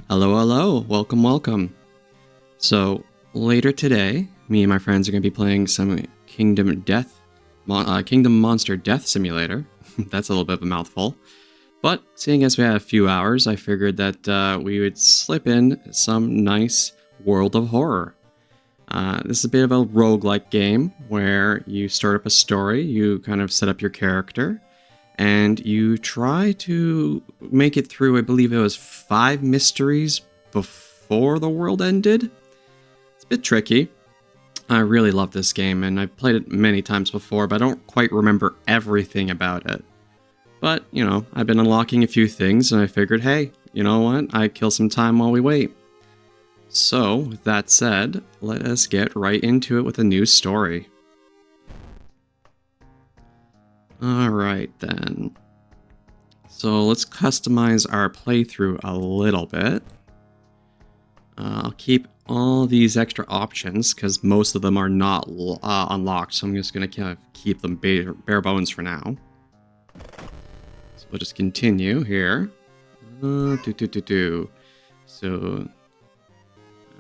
Hello, hello, welcome, welcome. So, later today, me and my friends are going to be playing some Kingdom Monster Death Simulator. That's a little bit of a mouthful. But, seeing as we had a few hours, I figured that we would slip in some nice World of Horror. This is a bit of a roguelike game, where you start up a story, you kind of set up your character, and you try to make it through, I believe it was 5 mysteries before the world ended. It's a bit tricky. I really love this game, and I've played it many times before, but I don't quite remember everything about it. But, you know, I've been unlocking a few things, and I figured, hey, you know what? I kill some time while we wait. So, with that said, let us get right into it with a new story. Alright then. So let's customize our playthrough a little bit. I'll keep all these extra options because most of them are not unlocked, so I'm just going to kind of keep them bare bones for now. So we'll just continue here. So,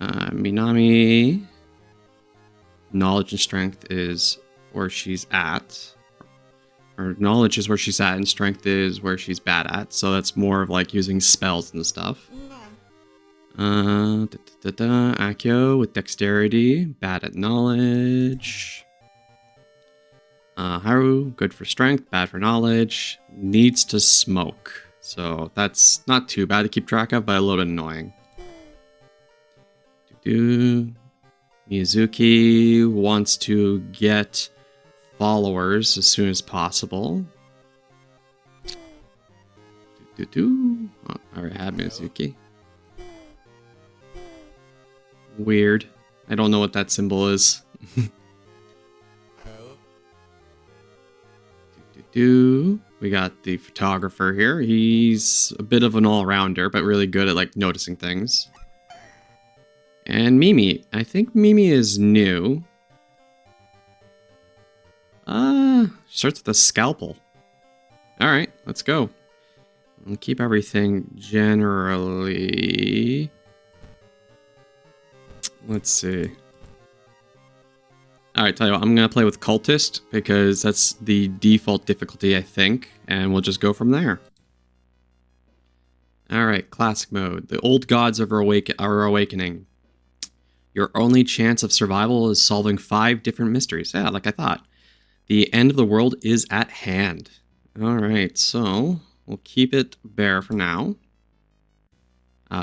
Minami, knowledge and strength is where she's at. Or knowledge is where she's at, and strength is where she's bad at. So that's more of like using spells and stuff. Akio with dexterity, bad at knowledge. Haru, good for strength, bad for knowledge. Needs to smoke. So that's not too bad to keep track of, but a little bit annoying. Mizuki wants to get followers as soon as possible. Oh, I already had Mizuki. Weird. I don't know what that symbol is. We got the photographer here. He's a bit of an all-rounder, but really good at like noticing things. And Mimi. I think Mimi is new. Starts with a scalpel. Alright, let's go. I'll keep everything generally. Let's see. Alright, tell you what, I'm gonna play with Cultist because that's the default difficulty, I think, and we'll just go from there. Alright, classic mode. The old gods are awakening. Your only chance of survival is solving 5 different mysteries. Yeah, like I thought. The end of the world is at hand. Alright, so we'll keep it bare for now.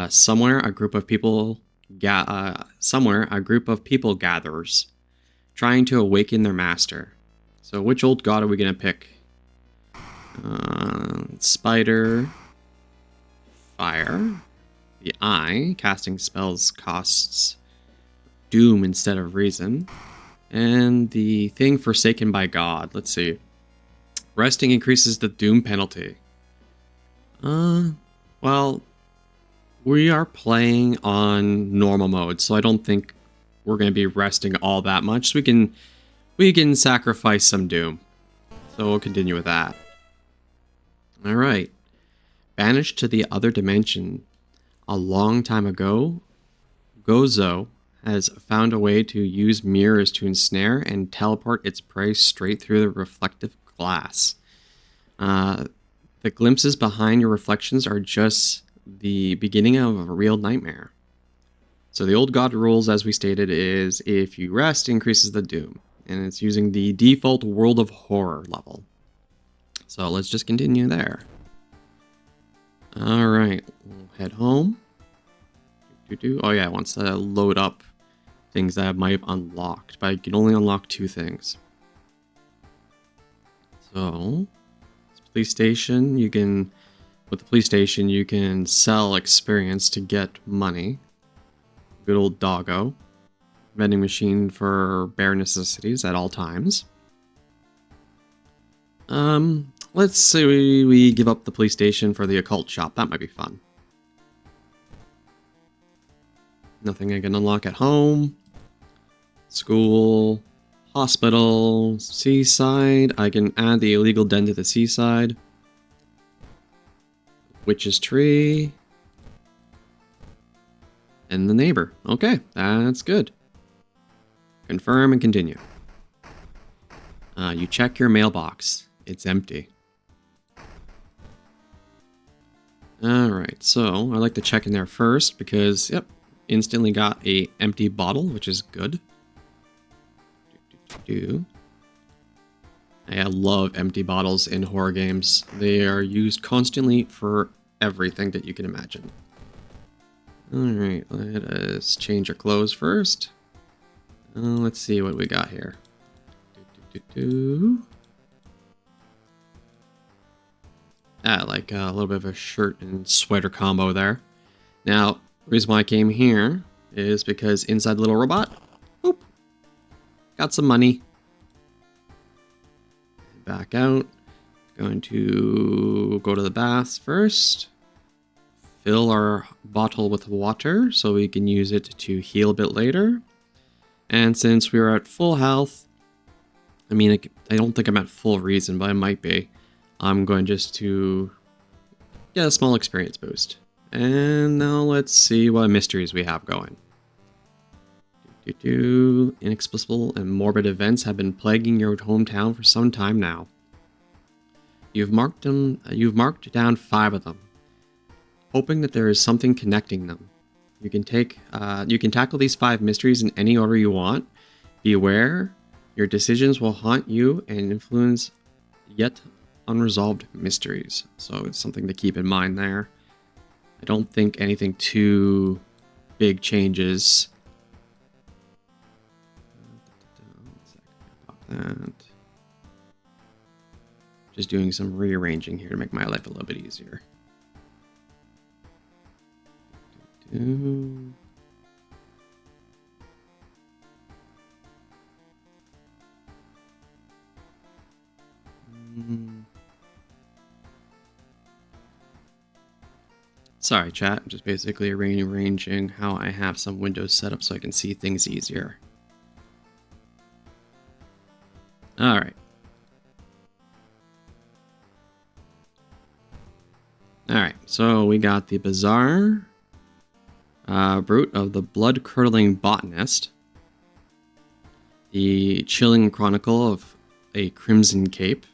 Somewhere a group of people gathers, trying to awaken their master. So which old god are we gonna pick? Spider, fire, the eye, casting spells costs doom instead of reason. And the thing forsaken by God. Let's see. Resting increases the doom penalty. Well, we are playing on normal mode, so I don't think we're going to be resting all that much. So we can sacrifice some doom. So we'll continue with that. All right. Banished to the other dimension. A long time ago, Gozo has found a way to use mirrors to ensnare and teleport its prey straight through the reflective glass. The glimpses behind your reflections are just the beginning of a real nightmare. So the old god rules, as we stated, is if you rest, increases the doom. And it's using the default World of Horror level. So let's just continue there. Alright, we'll head home. Oh yeah, it wants to load up things that I might have unlocked, but I can only unlock 2 things. So, police station, with the police station, you can sell experience to get money. Good old doggo. Vending machine for bare necessities at all times. Let's say we give up the police station for the occult shop. That might be fun. Nothing I can unlock at home. School, hospital, seaside. I can add the illegal den to the seaside. Witch's tree. And the neighbor. Okay, that's good. Confirm and continue. You check your mailbox. It's empty. Alright, so I like to check in there first because, yep, instantly got a empty bottle, which is good. I love empty bottles in horror games. They are used constantly for everything that you can imagine. Alright, let us change our clothes first. Let's see what we got here. Like a little bit of a shirt and sweater combo there. Now, the reason why I came here is because inside the little robot, boop, got some money. Back out. Going to go to the baths first. Fill our bottle with water so we can use it to heal a bit later. And since we are at full health, I mean, I don't think I'm at full reason, but I might be. I'm going just to get a small experience boost. And now let's see what mysteries we have going. Inexplicable and morbid events have been plaguing your hometown for some time now. You've marked down 5 of them, hoping that there is something connecting them. You can tackle these 5 mysteries in any order you want. Be aware, your decisions will haunt you and influence yet unresolved mysteries. So it's something to keep in mind there. I don't think anything too big changes. Pop that. Just doing some rearranging here to make my life a little bit easier. Sorry, chat. I'm just basically rearranging how I have some windows set up so I can see things easier. Alright. Alright, so we got the bizarre brute of the blood-curdling botanist, the chilling chronicle of a crimson cape,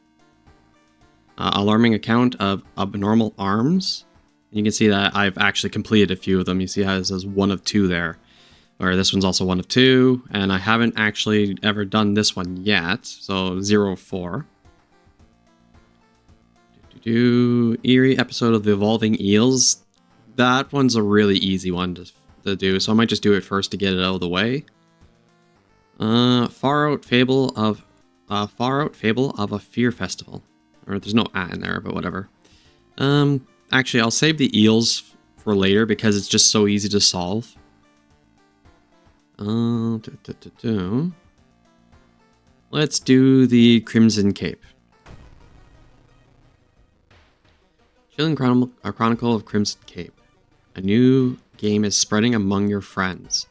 alarming account of abnormal arms. You can see that I've actually completed a few of them. You see how it says 1 of 2 there. Or this one's also 1 of 2. And I haven't actually ever done this one yet. So 0 of 4. Eerie episode of the Evolving Eels. That one's a really easy one to do. So I might just do it first to get it out of the way. Far out fable of a fear festival. Or there's no "at" in there, but whatever. Actually, I'll save the eels for later because it's just so easy to solve. Let's do the Crimson Cape. Chilling Chronicle of Crimson Cape. A new game is spreading among your friends.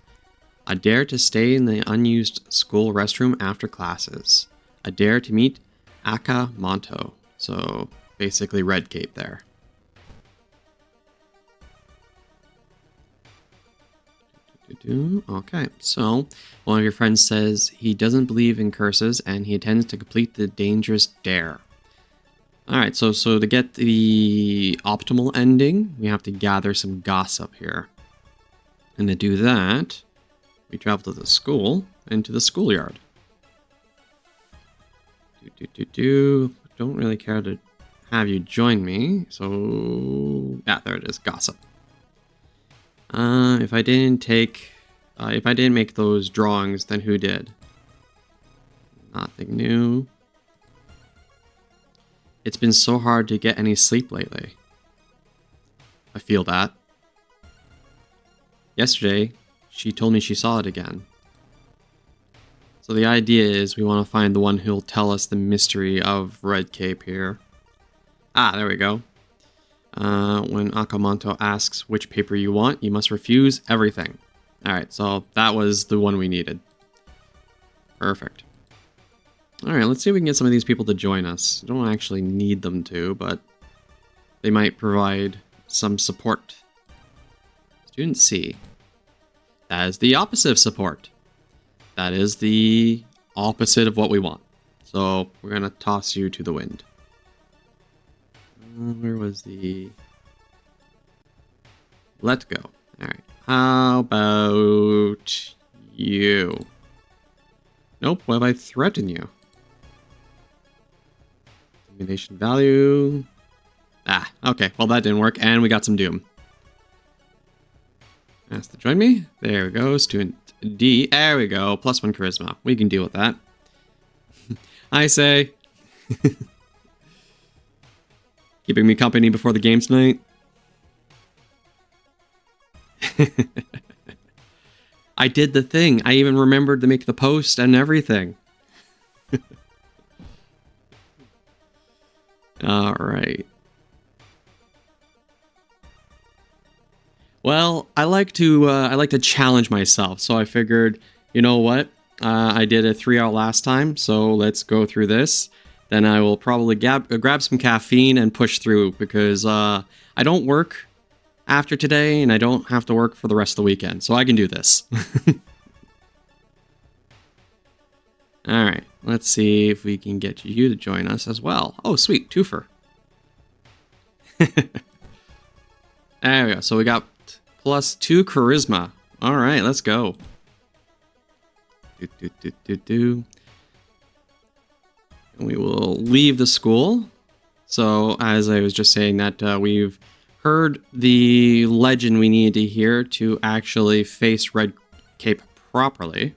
A dare to stay in the unused school restroom after classes. A dare to meet Aka Monto. So basically Red Cape there. Okay, so one of your friends says he doesn't believe in curses and he intends to complete the dangerous dare. Alright, so to get the optimal ending, we have to gather some gossip here. And to do that, we travel to the school and to the schoolyard. Don't really care to have you join me, so yeah, there it is, gossip. If I didn't make those drawings, then who did? Nothing new. It's been so hard to get any sleep lately. I feel that. Yesterday, she told me she saw it again. So the idea is we want to find the one who'll tell us the mystery of Red Cape here. Ah, there we go. When Akamanto asks which paper you want, you must refuse everything. Alright, so that was the one we needed. Perfect. Alright, let's see if we can get some of these people to join us. I don't actually need them to, but they might provide some support. Student C. That is the opposite of support. That is the opposite of what we want. So we're going to toss you to the wind. Where was the... Let go. Alright. How about you? Nope. What if I threaten you? Intimidation value. Ah, okay. Well, that didn't work. And we got some doom. Ask to join me. There we go. Student D. There we go. +1 charisma. We can deal with that. I say. Keeping me company before the game tonight. I did the thing. I even remembered to make the post and everything. All right. Well, I like to challenge myself, so I figured, you know what? I did a 3-hour last time, so let's go through this. Then I will probably grab some caffeine and push through because I don't work after today, and I don't have to work for the rest of the weekend, so I can do this. All right, let's see if we can get you to join us as well. Oh, sweet, twofer. There we go. So we got +2 charisma. All right, let's go. And we will leave the school. So as I was just saying that we've heard the legend we needed to hear to actually face Red Cape properly.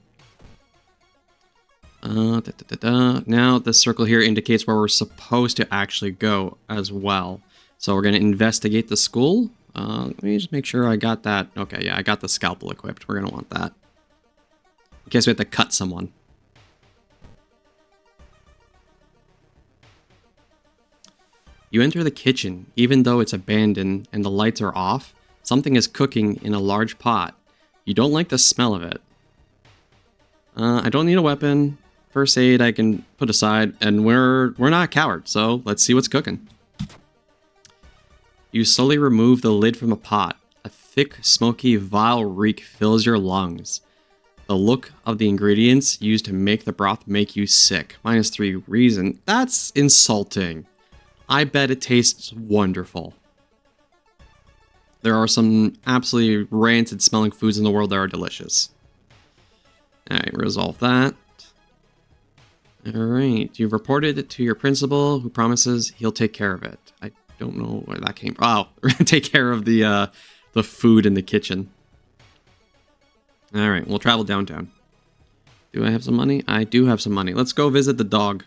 Now the circle here indicates where we're supposed to actually go as well. So we're going to investigate the school. Let me just make sure I got that. Okay, yeah, I got the scalpel equipped. We're going to want that. In case we have to cut someone. You enter the kitchen. Even though it's abandoned and the lights are off, something is cooking in a large pot. You don't like the smell of it. I don't need a weapon. First aid I can put aside, and we're not cowards, so let's see what's cooking. You slowly remove the lid from the pot. A thick, smoky, vile reek fills your lungs. The look of the ingredients used to make the broth make you sick. -3 reason. That's insulting. I bet it tastes wonderful. There are some absolutely rancid smelling foods in the world that are delicious. Alright, resolve that. Alright, you've reported it to your principal, who promises he'll take care of it. I don't know where that came from. Oh, take care of the food in the kitchen. Alright, we'll travel downtown. Do I have some money? I do have some money. Let's go visit the dog.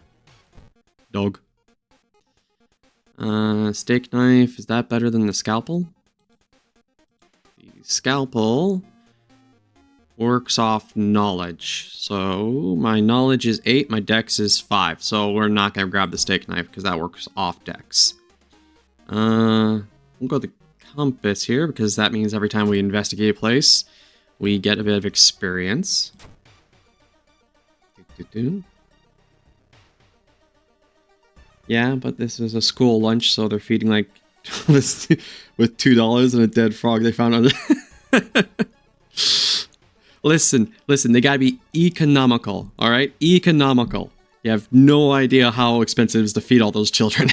Dog. Steak knife, is that better than the scalpel? The scalpel works off knowledge. So my knowledge is 8, my dex is 5. So we're not going to grab the steak knife because that works off dex. We'll go the compass here because that means every time we investigate a place, we get a bit of experience. Yeah, but this is a school lunch, so they're feeding like with $2 and a dead frog they found under. Listen, they gotta be economical, all right? Economical. You have no idea how expensive it is to feed all those children.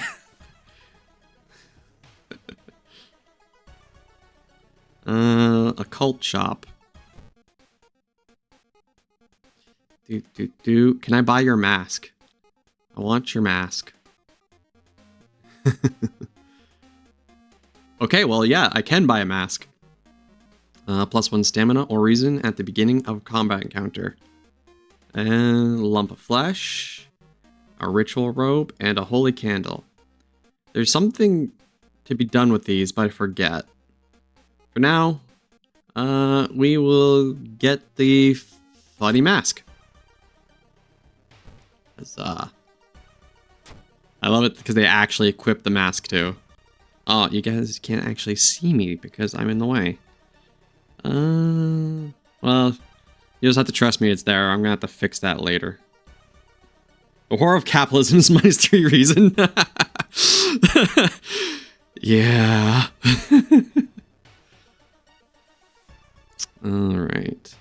A cult shop. Can I buy your mask? I want your mask. Okay, well, yeah, I can buy a mask. +1 stamina or reason at the beginning of a combat encounter. And a lump of flesh, a ritual robe, and a holy candle. There's something to be done with these, but I forget. For now, we will get the funny mask. I love it because they actually equip the mask too. Oh, you guys can't actually see me because I'm in the way. Well, you just have to trust me it's there. I'm gonna have to fix that later. The horror of capitalism is -3 reason. Yeah. Alright.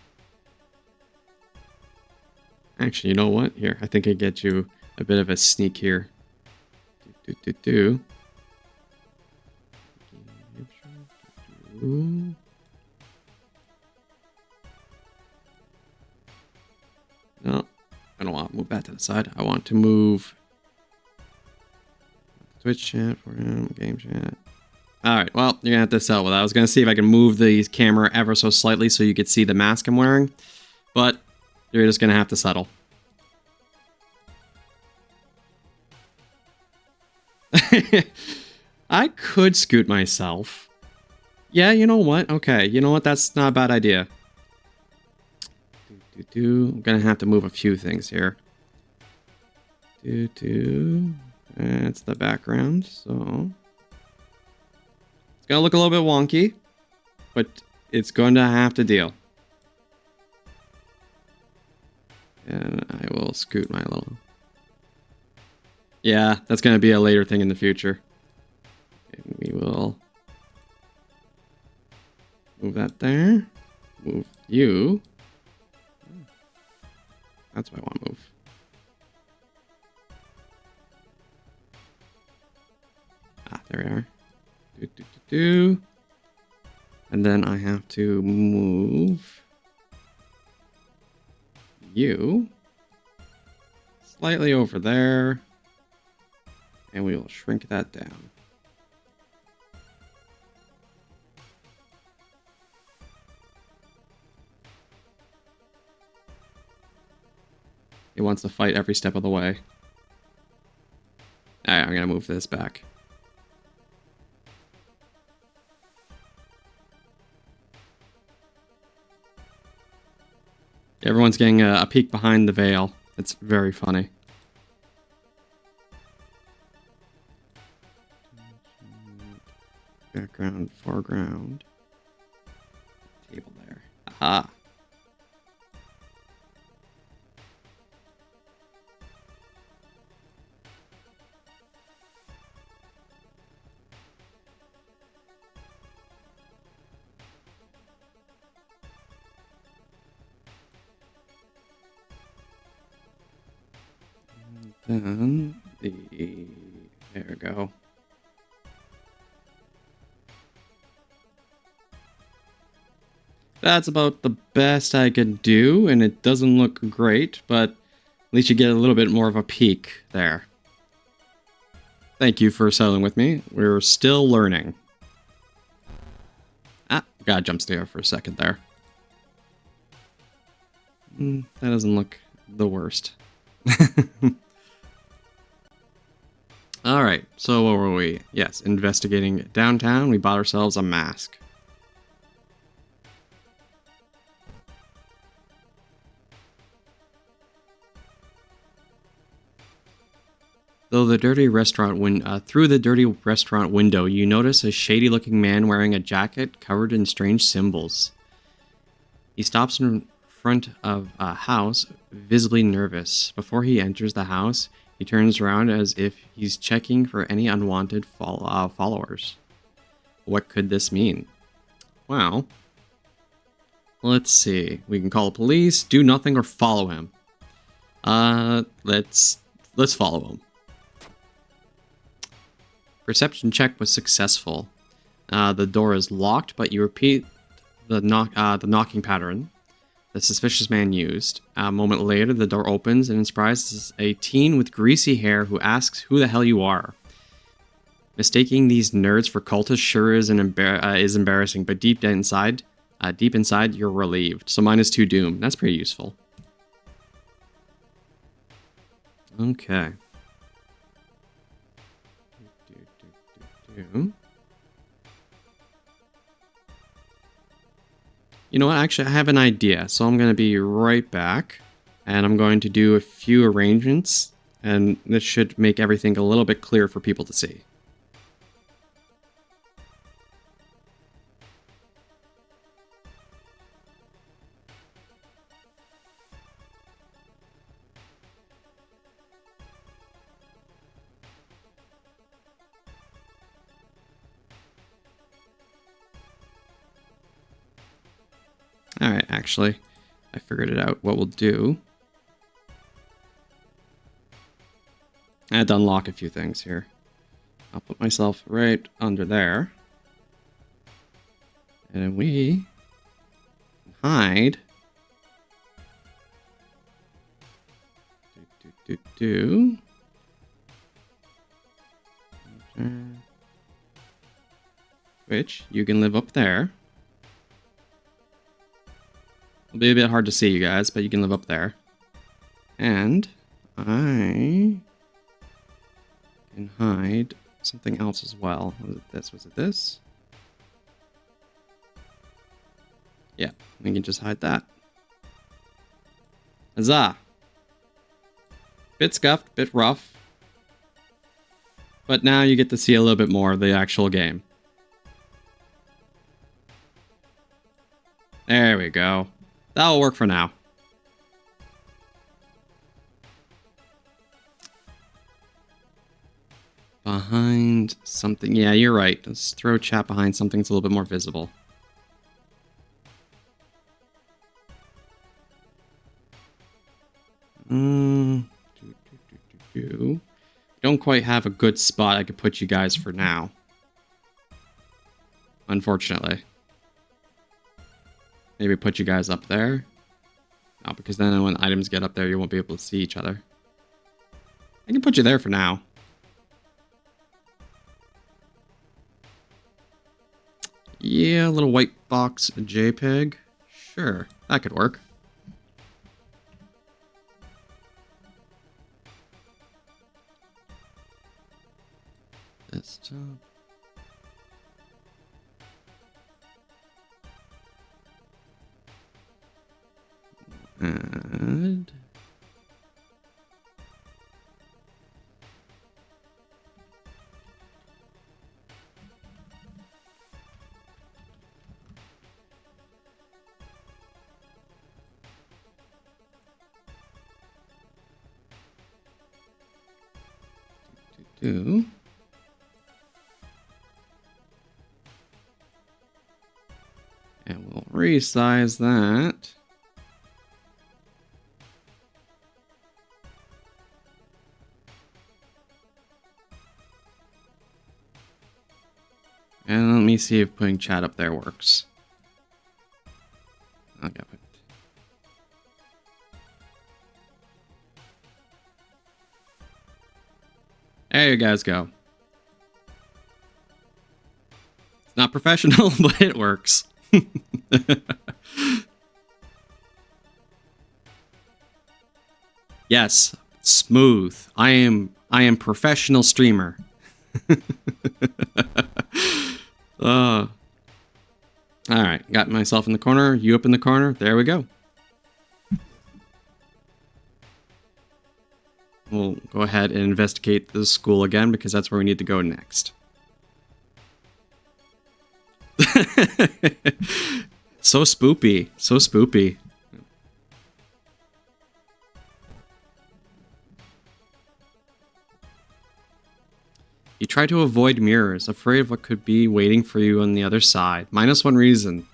Actually, you know what? Here, I think I get you a bit of a sneak here. No, I don't want to move that to the side. I want to move Twitch chat for him, game chat. Alright, well, you're gonna have to settle with that. I was gonna see if I can move the camera ever so slightly so you could see the mask I'm wearing, but you're just gonna have to settle. I could scoot myself. Yeah, you know what? Okay, you know what? That's not a bad idea. I'm gonna have to move a few things here. That's the background, so it's gonna look a little bit wonky, but it's going to have to deal. And I will scoot my little... Yeah, that's gonna be a later thing in the future. And we will move that there. Move you. That's what I want to move. Ah, there we are. And then I have to move you slightly over there. And we will shrink that down. It wants to fight every step of the way. Alright, I'm gonna move this back. Everyone's getting a peek behind the veil. It's very funny. Background, foreground. Table there. Aha. Then there we go. That's about the best I could do, and it doesn't look great, but at least you get a little bit more of a peek there. Thank you for settling with me. We're still learning. Ah, gotta jump scare for a second there. That doesn't look the worst. Alright, so where were we? Yes, investigating downtown. We bought ourselves a mask. Through the dirty restaurant window, you notice a shady-looking man wearing a jacket covered in strange symbols. He stops in front of a house, visibly nervous. Before he enters the house, he turns around as if he's checking for any unwanted followers. What could this mean? Well, let's see. We can call the police, do nothing, or follow him. Let's follow him. Perception check was successful. The door is locked, but you repeat the knocking pattern the suspicious man used. A moment later, the door opens and surprises a teen with greasy hair who asks who the hell you are. Mistaking these nerds for cultists sure is embarrassing, but deep inside, you're relieved. So -2 doom. That's pretty useful. Okay. You know what? Actually, I have an idea. So I'm going to be right back. And I'm going to do a few arrangements. And this should make everything a little bit clearer for people to see. Alright, actually, I figured it out. What we'll do... I had to unlock a few things here. I'll put myself right under there. And then we hide. Which, you can live up there. It'll be a bit hard to see, you guys, but you can live up there. And I can hide something else as well. Was it this? Was it this? Yeah, we can just hide that. Huzzah! Bit scuffed, bit rough. But now you get to see a little bit more of the actual game. There we go. That'll work for now. Behind something. Yeah, you're right. Let's throw chat behind something that's a little bit more visible. Don't quite have a good spot I could put you guys for now. Unfortunately. Maybe put you guys up there. No, because then when items get up there, you won't be able to see each other. I can put you there for now. Yeah, a little white box JPEG. Sure, that could work. Desktop. And and we'll resize that. And let me see if putting chat up there works. Okay. There you guys go. It's not professional, but it works. Yes, smooth. I am professional streamer. Alright, got myself in the corner, you up in the corner, there we go. We'll go ahead and investigate the school again, because that's where we need to go next. So spoopy, so spoopy. You try to avoid mirrors, afraid of what could be waiting for you on the other side. -1 reason.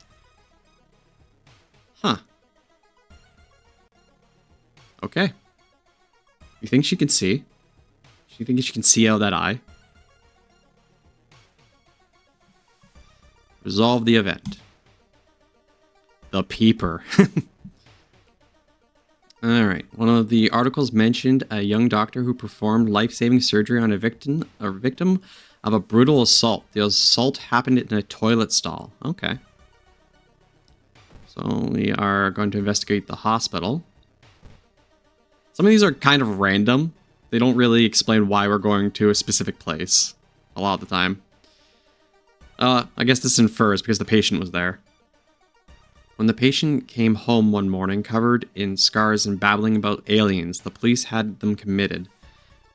Huh. Okay. You think she can see? You think she can see out of that eye? Resolve the event. The Peeper. Alright, one of the articles mentioned a young doctor who performed life-saving surgery on a victim of a brutal assault. The assault happened in a toilet stall. Okay. So we are going to investigate the hospital. Some of these are kind of random. They don't really explain why we're going to a specific place a lot of the time. I guess this infers because the patient was there. When the patient came home one morning, covered in scars and babbling about aliens, the police had them committed.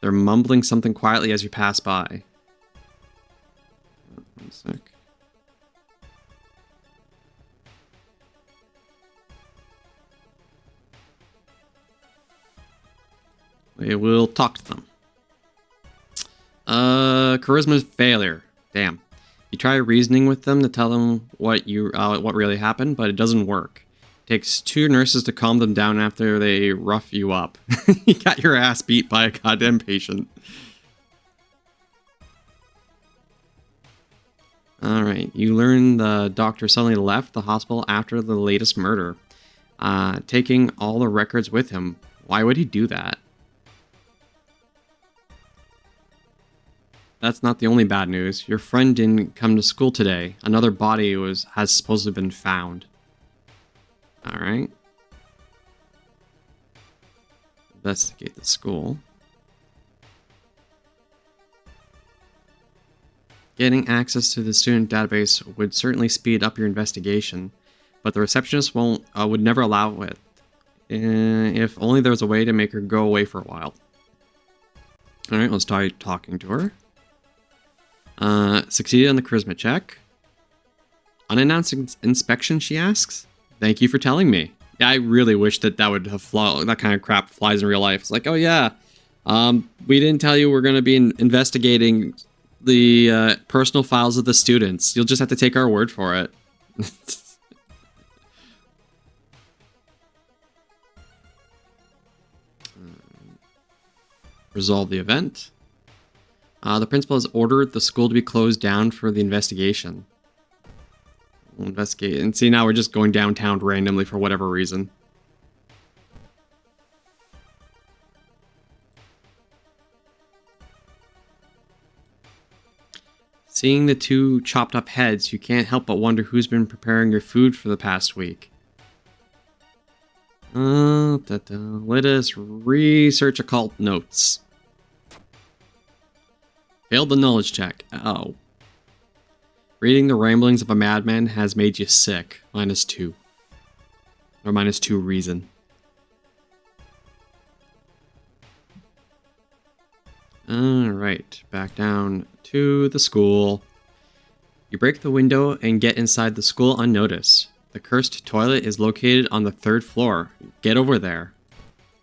They're mumbling something quietly as you pass by. One sec. We will talk to them. Charisma failure. Damn. You try reasoning with them to tell them what really happened, but it doesn't work. Takes 2 nurses to calm them down after they rough you up. You got your ass beat by a goddamn patient. Alright, you learn the doctor suddenly left the hospital after the latest murder, taking all the records with him. Why would he do that? That's not the only bad news. Your friend didn't come to school today. Another body has supposedly been found. Alright. Investigate the school. Getting access to the student database would certainly speed up your investigation, but the receptionist would never allow it. If only there was a way to make her go away for a while. Alright, let's try talking to her. Succeeded on the charisma check. Unannounced inspection, she asks. Thank you for telling me. Yeah, I really wish that would have that kind of crap flies in real life. It's like, oh yeah, we didn't tell you we're going to be investigating the personal files of the students. You'll just have to take our word for it. Resolve the event. The principal has ordered the school to be closed down for the investigation. We'll investigate. And see, now we're just going downtown randomly for whatever reason. Seeing the 2 chopped up heads, you can't help but wonder who's been preparing your food for the past week. Let us research occult notes. Failed the knowledge check. Oh. Reading the ramblings of a madman has made you sick. -2. Or -2 reason. Alright, back down to the school. You break the window and get inside the school unnoticed. The cursed toilet is located on the 3rd floor. Get over there.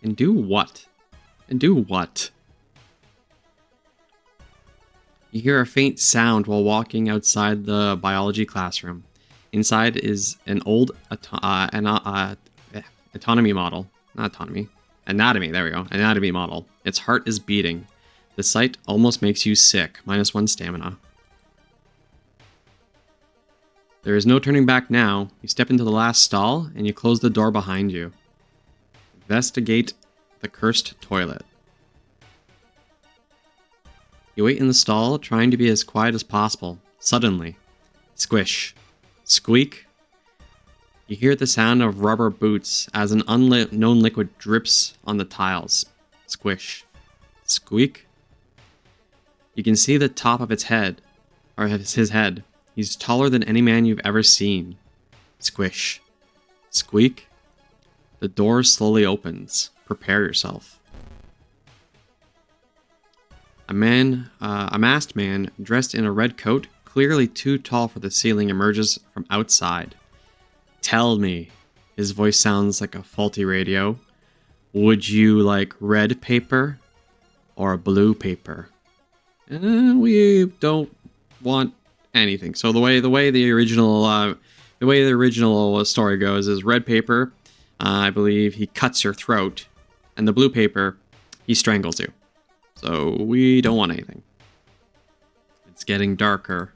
And do what? And do what? You hear a faint sound while walking outside the biology classroom. Inside is an old autonomy model. Not autonomy. Anatomy, there we go. Anatomy model. Its heart is beating. The sight almost makes you sick. -1 stamina. There is no turning back now. You step into the last stall, and you close the door behind you. Investigate the cursed toilet. You wait in the stall, trying to be as quiet as possible. Suddenly, squish, squeak. You hear the sound of rubber boots as an unknown liquid drips on the tiles. Squish, squeak. You can see the top of its head, or his head. He's taller than any man you've ever seen. Squish, squeak. The door slowly opens. Prepare yourself. A masked man, dressed in a red coat, clearly too tall for the ceiling, emerges from outside. Tell me, his voice sounds like a faulty radio. Would you like red paper or blue paper? We don't want anything. So the way the original story goes is red paper. I believe he cuts your throat, and the blue paper, he strangles you. So we don't want anything. It's getting darker.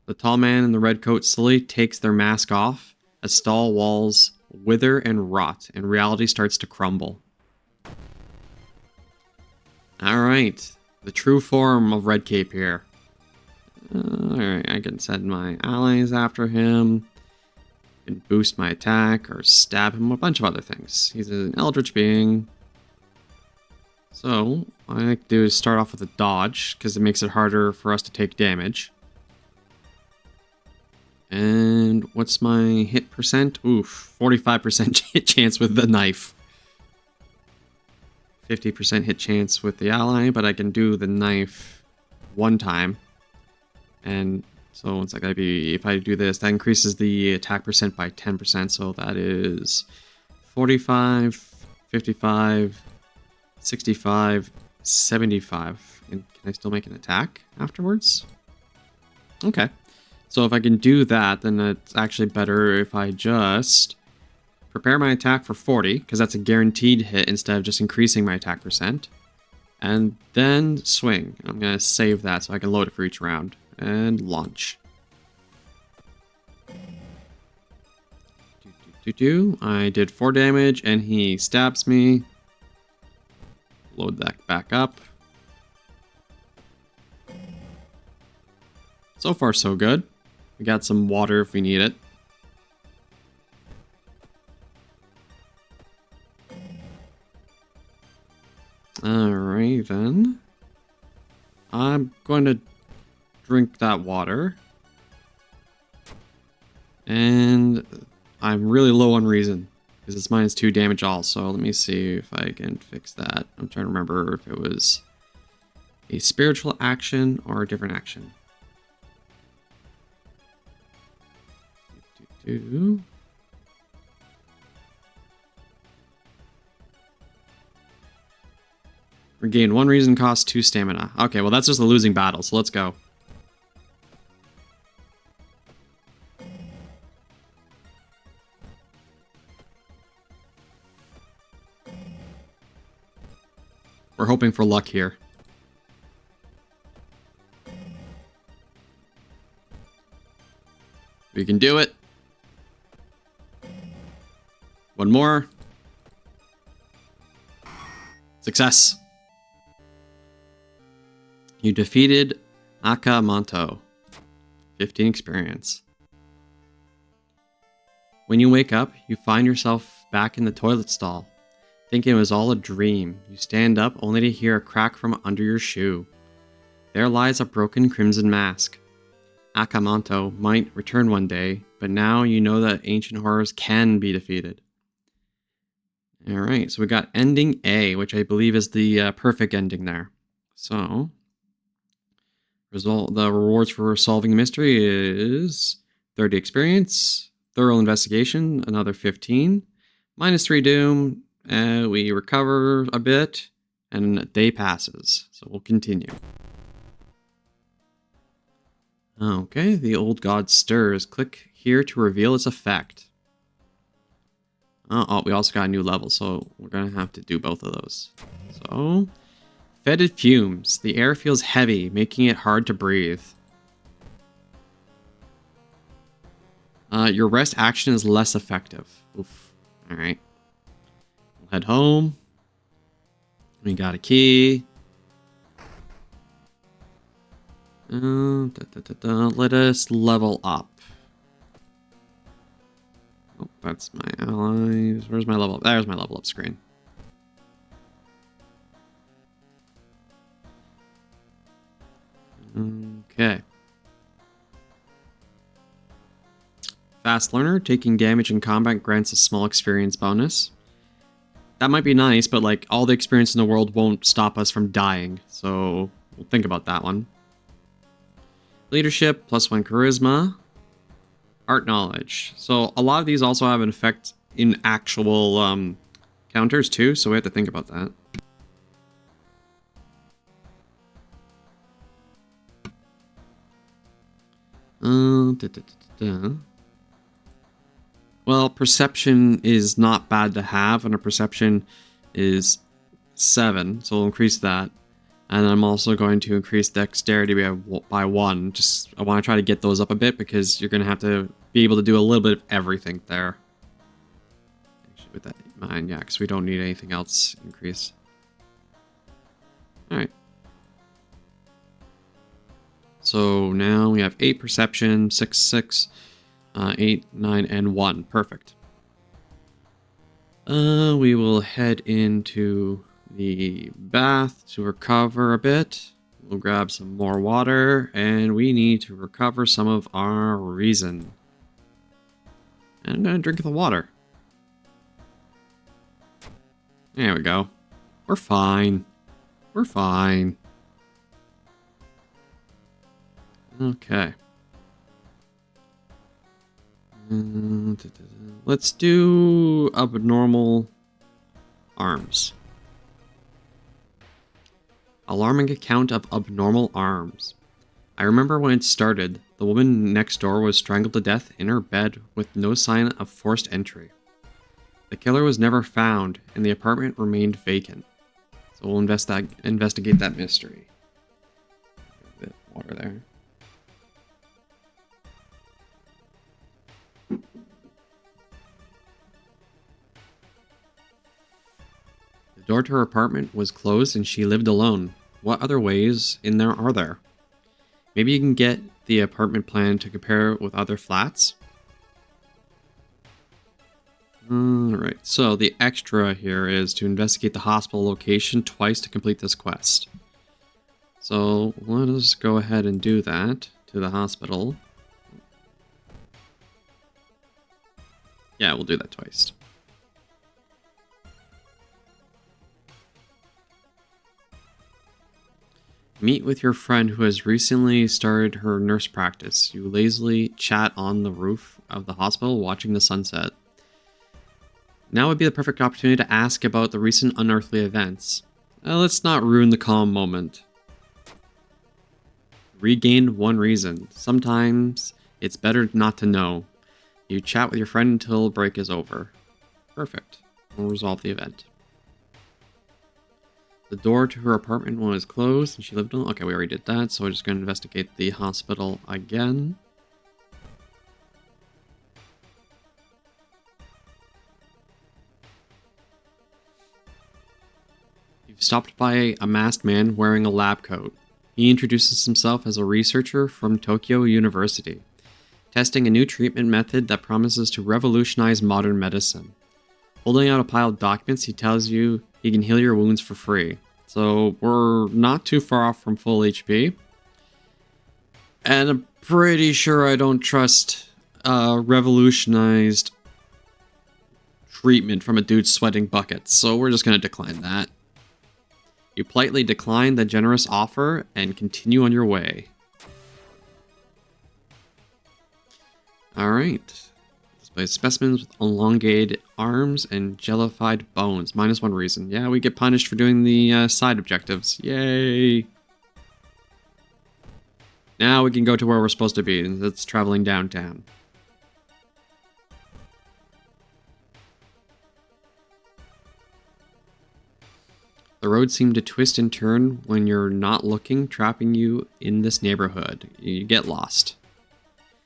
The tall man in the red coat slowly takes their mask off as stall walls wither and rot, and reality starts to crumble. Alright, the true form of Red Cape here. Alright, I can send my allies after him. I can boost my attack or stab him, a bunch of other things. He's an Eldritch being. So, what I like to do is start off with a dodge, because it makes it harder for us to take damage. And what's my hit percent? Oof, 45% hit chance with the knife. 50% hit chance with the ally, but I can do the knife one time. And so it's like if I do this, that increases the attack percent by 10%. So that is 45, 55, 65, 75. And can I still make an attack afterwards? Okay. So if I can do that, then it's actually better if I just prepare my attack for 40, because that's a guaranteed hit instead of just increasing my attack percent. And then swing. I'm going to save that so I can load it for each round. And launch. I did 4 damage and he stabs me. Load that back up. So far so good. We got some water if we need it. Alright then. I'm going to drink that water. And I'm really low on reason, because it's -2 damage also. Let me see if I can fix that. I'm trying to remember if it was a spiritual action or a different action. Regain 1 reason, cost 2 stamina. Okay, well that's just a losing battle, so let's go. We're hoping for luck here. We can do it. One more. Success. You defeated Akamanto. 15 experience. When you wake up, you find yourself back in the toilet stall. Thinking it was all a dream, you stand up only to hear a crack from under your shoe. There lies a broken crimson mask. Akamanto might return one day, but now you know that ancient horrors can be defeated. Alright, so we got ending A, which I believe is the perfect ending there. So, the rewards for solving the mystery is 30 experience, thorough investigation, another 15, -3 doom, we recover a bit, and a day passes. So we'll continue. Okay, the old god stirs. Click here to reveal its effect. Oh, we also got a new level, so we're going to have to do both of those. So, fetid fumes. The air feels heavy, making it hard to breathe. Your rest action is less effective. Oof. Alright. We'll head home. We got a key. Let us level up. Oh, that's my allies. Where's my level up? There's my level up screen. Okay. Fast learner. Taking damage in combat grants a small experience bonus. That might be nice, but like all the experience in the world won't stop us from dying. So we'll think about that one. Leadership, +1 charisma. Art knowledge. So a lot of these also have an effect in actual counters too, so we have to think about that. Well, perception is not bad to have, and our perception is 7, so we'll increase that. And I'm also going to increase dexterity by 1. Just I want to try to get those up a bit because you're going to have to be able to do a little bit of everything there. Actually, with that in mind, yeah, because we don't need anything else increase. All right. So now we have 8 perception, 6, 8, 9, and 1. Perfect. We will head into the bath to recover a bit. We'll grab some more water, and we need to recover some of our reason. And I'm gonna drink the water. There we go. We're fine. We're fine. Okay. Let's do abnormal arms. Alarming account of abnormal arms. I remember when it started, the woman next door was strangled to death in her bed with no sign of forced entry. The killer was never found, and the apartment remained vacant. So we'll investigate that mystery. A bit of water there. The door to her apartment was closed and she lived alone. What other ways in there are there? Maybe you can get the apartment plan to compare with other flats? Alright, so the extra here is to investigate the hospital location twice to complete this quest. So let us go ahead and do that to the hospital. Yeah, we'll do that twice. Meet with your friend who has recently started her nurse practice. You lazily chat on the roof of the hospital watching the sunset. Now would be the perfect opportunity to ask about the recent unearthly events. Let's not ruin the calm moment. Regain one reason. Sometimes it's better not to know. You chat with your friend until break is over. Perfect. We'll resolve the event. The door to her apartment was closed and she lived alone. Okay, we already did that, so we're just going to investigate the hospital again. You've stopped by a masked man wearing a lab coat. He introduces himself as a researcher from Tokyo University, testing a new treatment method that promises to revolutionize modern medicine. Holding out a pile of documents, he tells you he can heal your wounds for free. So we're not too far off from full HP. And I'm pretty sure I don't trust revolutionized treatment from a dude sweating buckets. So we're just going to decline that. You politely decline the generous offer and continue on your way. Alright. Display specimens with elongated arms and jellified bones. -1 reason. Yeah, we get punished for doing the side objectives. Yay! Now we can go to where we're supposed to be, and that's traveling downtown. The road seemed to twist and turn when you're not looking, trapping you in this neighborhood. You get lost.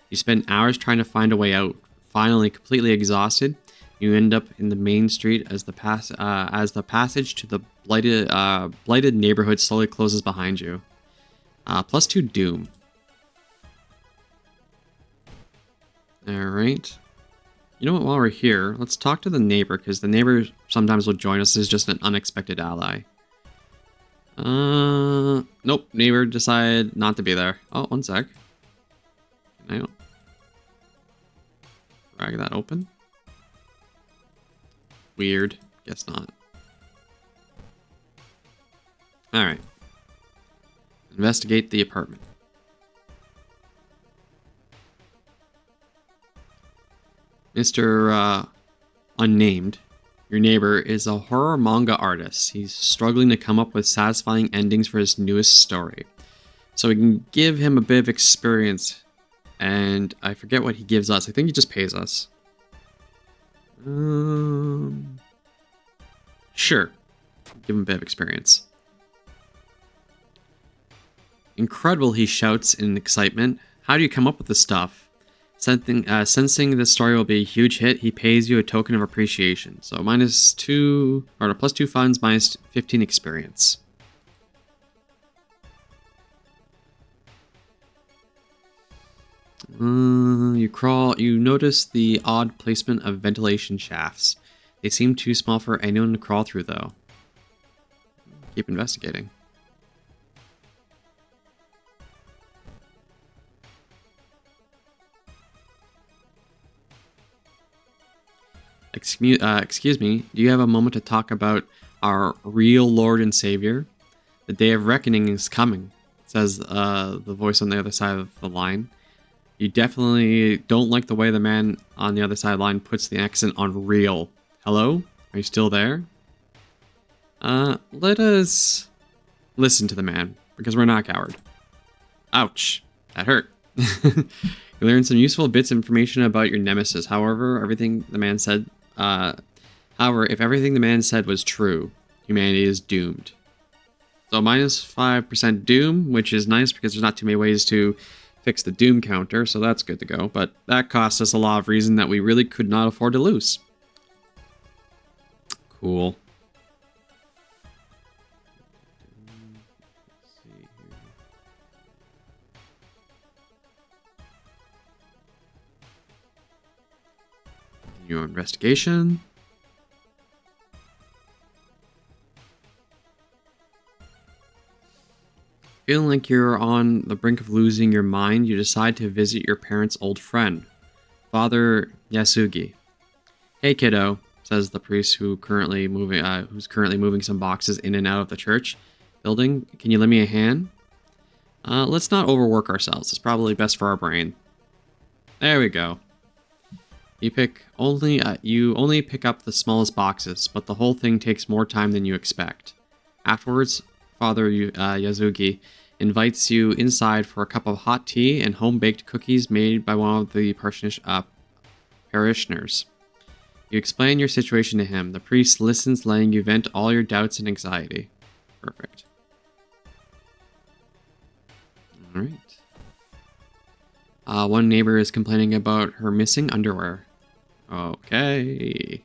You spend hours trying to find a way out. Finally, completely exhausted, you end up in the main street as the passage to the blighted neighborhood slowly closes behind you. +2 Doom. Alright. You know what, while we're here, let's talk to the neighbor, because the neighbor sometimes will join us as just an unexpected ally. Nope, neighbor decided not to be there. Oh, one sec. Can I drag that open? Weird. Guess not. Alright. Investigate the apartment. Mr. Unnamed, your neighbor, is a horror manga artist. He's struggling to come up with satisfying endings for his newest story. So we can give him a bit of experience, and I forget what he gives us. I think he just pays us. Sure. Give him a bit of experience. Incredible, he shouts in excitement. How do you come up with this stuff? Sensing this story will be a huge hit, he pays you a token of appreciation. So -2, or +2 funds, -15 experience. You notice the odd placement of ventilation shafts. They seem too small for anyone to crawl through, though. Keep investigating. Excuse me, do you have a moment to talk about our real Lord and Savior? The day of reckoning is coming, says the voice on the other side of the line. You definitely don't like the way the man on the other side of the line puts the accent on real. Hello? Are you still there? Let us listen to the man, because we're not a coward. Ouch, that hurt. You learn some useful bits of information about your nemesis. However, everything the man said. However, if everything the man said was true, humanity is doomed. So minus 5% doom, which is nice because there's not too many ways to fix the doom counter, so that's good to go. But that cost us a lot of reason that we really could not afford to lose. Cool. Your investigation. Feeling like you're on the brink of losing your mind, you decide to visit your parents' old friend, Father Yasugi. "Hey, kiddo," says the priest who's currently moving some boxes in and out of the church building. "Can you lend me a hand? Let's not overwork ourselves. It's probably best for our brain." There we go. You only pick up the smallest boxes, but the whole thing takes more time than you expect. Afterwards, Father Yasugi invites you inside for a cup of hot tea and home-baked cookies made by one of the parishioners. You explain your situation to him. The priest listens, letting you vent all your doubts and anxiety. Perfect. Alright. One neighbor is complaining about her missing underwear. Okay.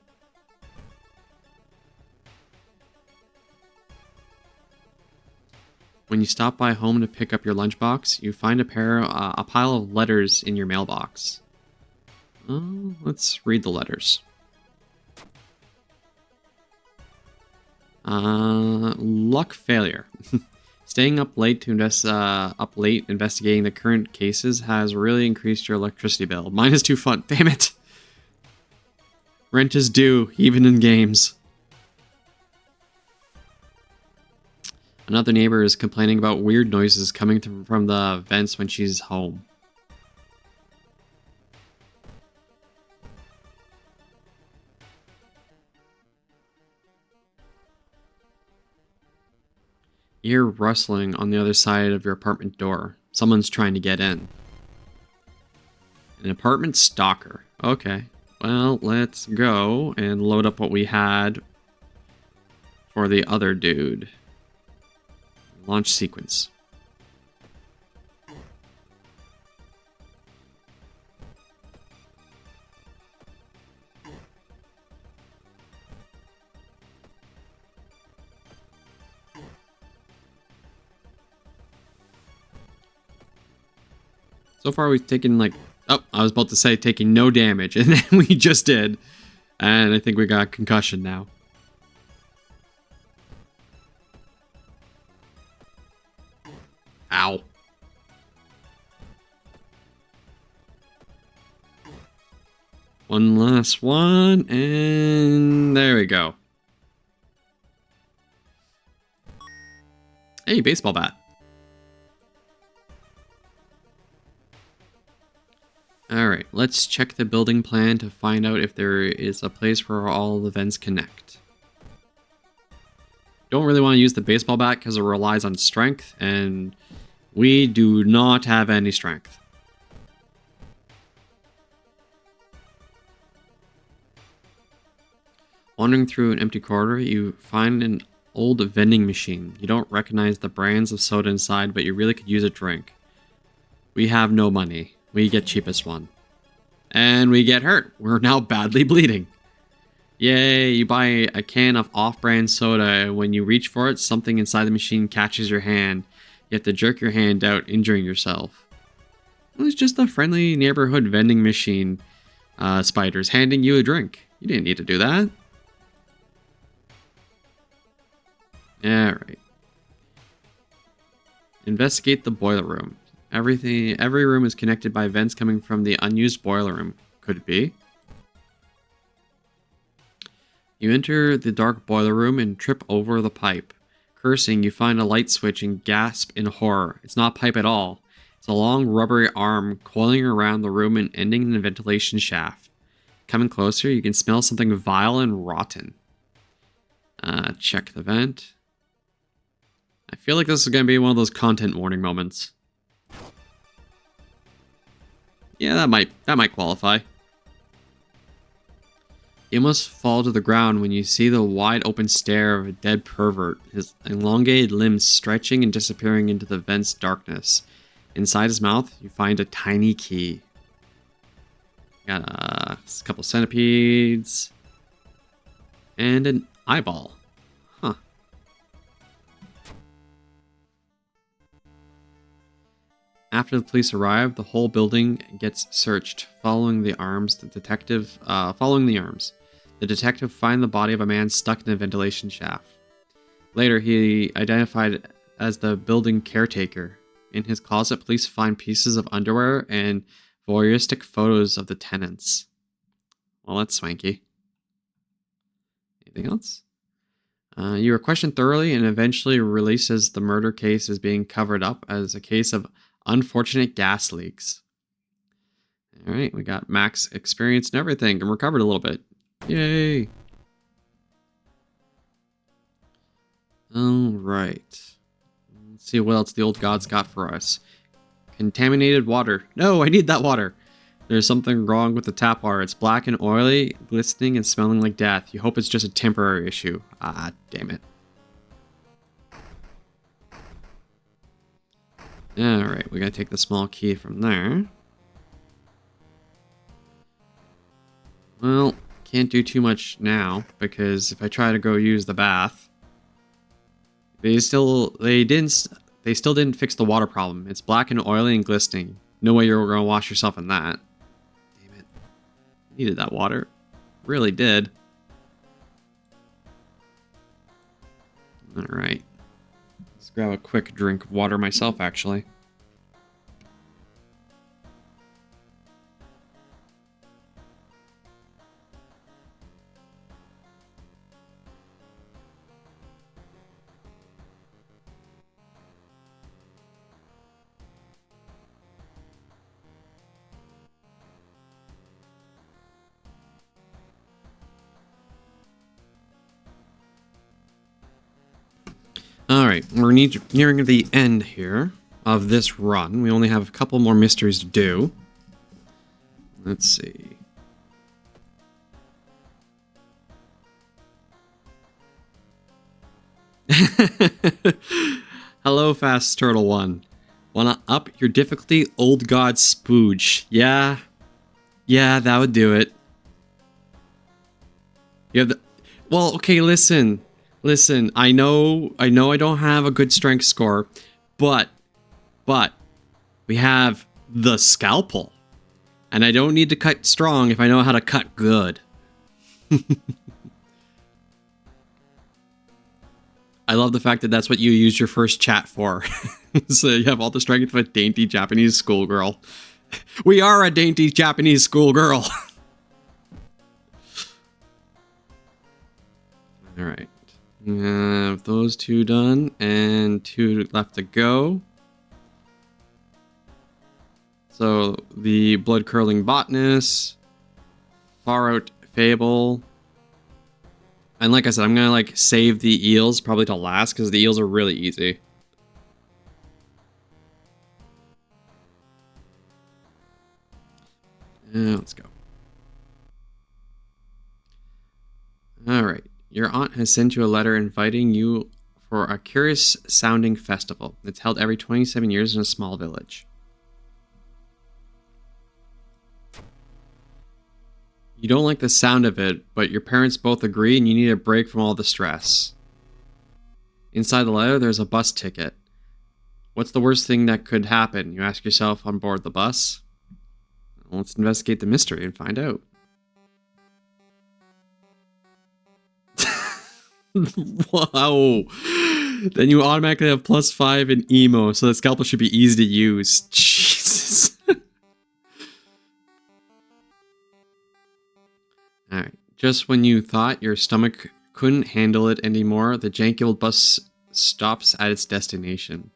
When you stop by home to pick up your lunchbox, you find a pile of letters in your mailbox. Let's read the letters. Luck failure. Staying up late investigating the current cases has really increased your electricity bill. Minus 2 fun. Damn it. Rent is due, even in games. Another neighbor is complaining about weird noises coming from the vents when she's home. You hear rustling on the other side of your apartment door. Someone's trying to get in. An apartment stalker. Okay. Well, let's go and load up what we had for the other dude. Launch sequence. So far we've taken like... Oh, I was about to say taking no damage, and then we just did. And I think we got concussion now. Ow. One last one, and there we go. Hey, baseball bat. Alright, let's check the building plan to find out if there is a place where all the vents connect. Don't really want to use the baseball bat because it relies on strength, and we do not have any strength. Wandering through an empty corridor, you find an old vending machine. You don't recognize the brands of soda inside, but you really could use a drink. We have no money. We get cheapest one. And we get hurt. We're now badly bleeding. Yay, you buy a can of off-brand soda, and when you reach for it, something inside the machine catches your hand. You have to jerk your hand out, injuring yourself. It was just a friendly neighborhood vending machine spiders handing you a drink. You didn't need to do that. Alright. Investigate the boiler room. Every room is connected by vents coming from the unused boiler room. Could it be? You enter the dark boiler room and trip over the pipe. Cursing, you find a light switch and gasp in horror. It's not a pipe at all. It's a long rubbery arm coiling around the room and ending in a ventilation shaft. Coming closer, you can smell something vile and rotten. Check the vent. I feel like this is going to be one of those content warning moments. Yeah, that might qualify. You must fall to the ground when you see the wide open stare of a dead pervert, his elongated limbs stretching and disappearing into the vent's darkness. Inside his mouth, you find a tiny key. Got a couple centipedes. And an eyeball. Huh. After the police arrive, the whole building gets searched, following the arms. The detective finds the body of a man stuck in a ventilation shaft. Later, he identified as the building caretaker. In his closet, police find pieces of underwear and voyeuristic photos of the tenants. Well, that's swanky. Anything else? You were questioned thoroughly and eventually released as the murder case is being covered up as a case of unfortunate gas leaks. Alright, we got max experience and everything, and recovered a little bit. Yay! Alright. Let's see what else the old gods got for us. Contaminated water. No, I need that water! There's something wrong with the tap water. It's black and oily, glistening and smelling like death. You hope it's just a temporary issue. Ah, damn it. Alright, we gotta take the small key from there. Well, can't do too much now, because if I try to go use the bath, they still didn't fix the water problem. It's black and oily and glistening. No way you're gonna wash yourself in that. Damn it. Needed that water. Really did. Alright. Let's grab a quick drink of water myself, actually. Alright, we're nearing the end here of this run. We only have a couple more mysteries to do. Let's see. Hello, Fast Turtle 1. Wanna up your difficulty? Old God Spooge. Yeah, that would do it. You have the... Well, okay, listen, I know I don't have a good strength score, but we have the scalpel. And I don't need to cut strong if I know how to cut good. I love the fact that that's what you use your first chat for. So you have all the strength of a dainty Japanese schoolgirl. We are a dainty Japanese schoolgirl. Alright. We have those two done, and 2 left to go. So, the blood-curling botanist, Far Out Fable, and like I said, I'm gonna like save the eels probably to last, because the eels are really easy. Let's go. Alright. Your aunt has sent you a letter inviting you for a curious-sounding festival. It's held every 27 years in a small village. You don't like the sound of it, but your parents both agree and you need a break from all the stress. Inside the letter, there's a bus ticket. What's the worst thing that could happen? You ask yourself on board the bus. Well, let's investigate the mystery and find out. Wow. Then you automatically have +5 in emo, so the scalpel should be easy to use. Jesus. Alright. Just when you thought your stomach couldn't handle it anymore, the janky old bus stops at its destination.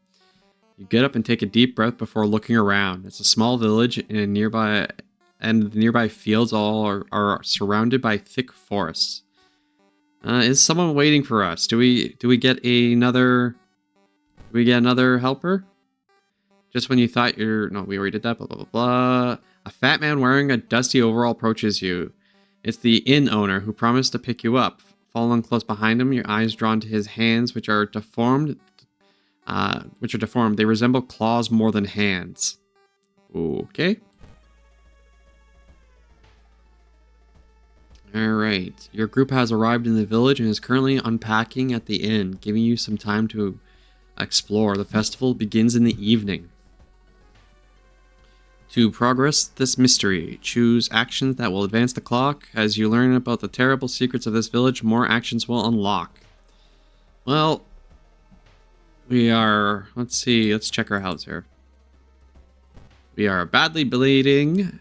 You get up and take a deep breath before looking around. It's a small village in a nearby, and the nearby fields all are surrounded by thick forests. Is someone waiting for us? Do we get another helper? Just when you thought no, we already did that, blah, blah, blah, blah. A fat man wearing a dusty overall approaches you. It's the inn owner who promised to pick you up. Following close behind him, your eyes drawn to his hands, which are deformed. They resemble claws more than hands. Okay. Alright. Your group has arrived in the village and is currently unpacking at the inn, giving you some time to explore. The festival begins in the evening. To progress this mystery, choose actions that will advance the clock. As you learn about the terrible secrets of this village, more actions will unlock. Well, we are... Let's see. Let's check our house here. We are badly bleeding,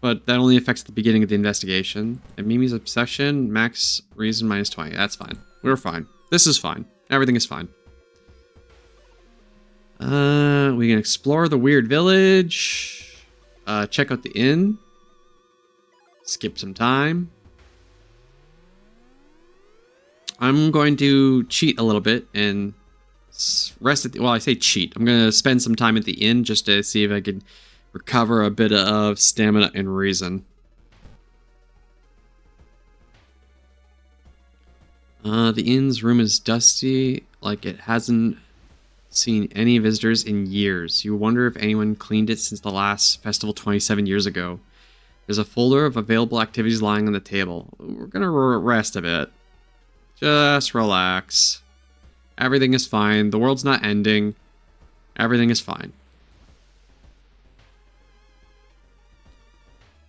but that only affects the beginning of the investigation. And Mimi's obsession, max reason -20. That's fine. We're fine. This is fine. Everything is fine. We can explore the weird village. Check out the inn. Skip some time. I'm going to cheat a little bit and rest at the... Well, I say cheat. I'm going to spend some time at the inn just to see if I can recover a bit of stamina and reason. The inn's room is dusty, like it hasn't seen any visitors in years. You wonder if anyone cleaned it since the last festival 27 years ago. There's a folder of available activities lying on the table. We're gonna rest a bit. Just relax. Everything is fine. The world's not ending. Everything is fine.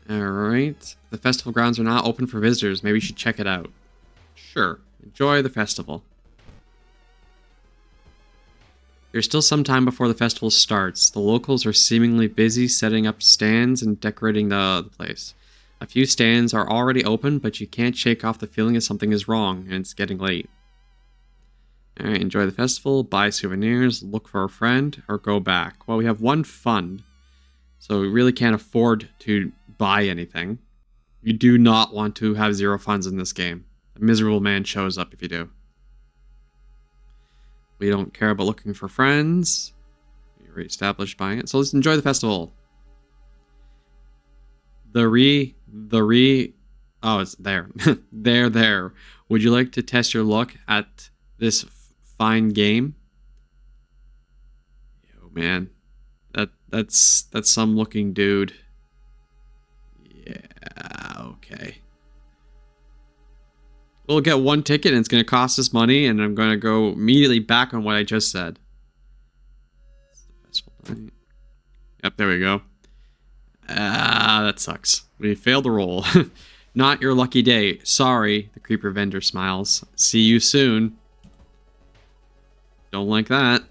Alright. The festival grounds are not open for visitors. Maybe you should check it out. Sure. Enjoy the festival. There's still some time before the festival starts. The locals are seemingly busy setting up stands and decorating the place. A few stands are already open, but you can't shake off the feeling that something is wrong, and it's getting late. Alright, enjoy the festival, buy souvenirs, look for a friend, or go back. Well, we have one fund, so we really can't afford to buy anything. You do not want to have 0 funds in this game. A miserable man shows up if you do. We don't care about looking for friends. We re-established buying it. So let's enjoy the festival. Oh, it's there. there. Would you like to test your luck at this fine game? Yo, man. That's some looking dude. Yeah, okay. We'll get 1 ticket and it's going to cost us money, and I'm going to go immediately back on what I just said. Yep, there we go. That sucks. We failed the roll. Not your lucky day. Sorry, the creeper vendor smiles. See you soon. Don't like that.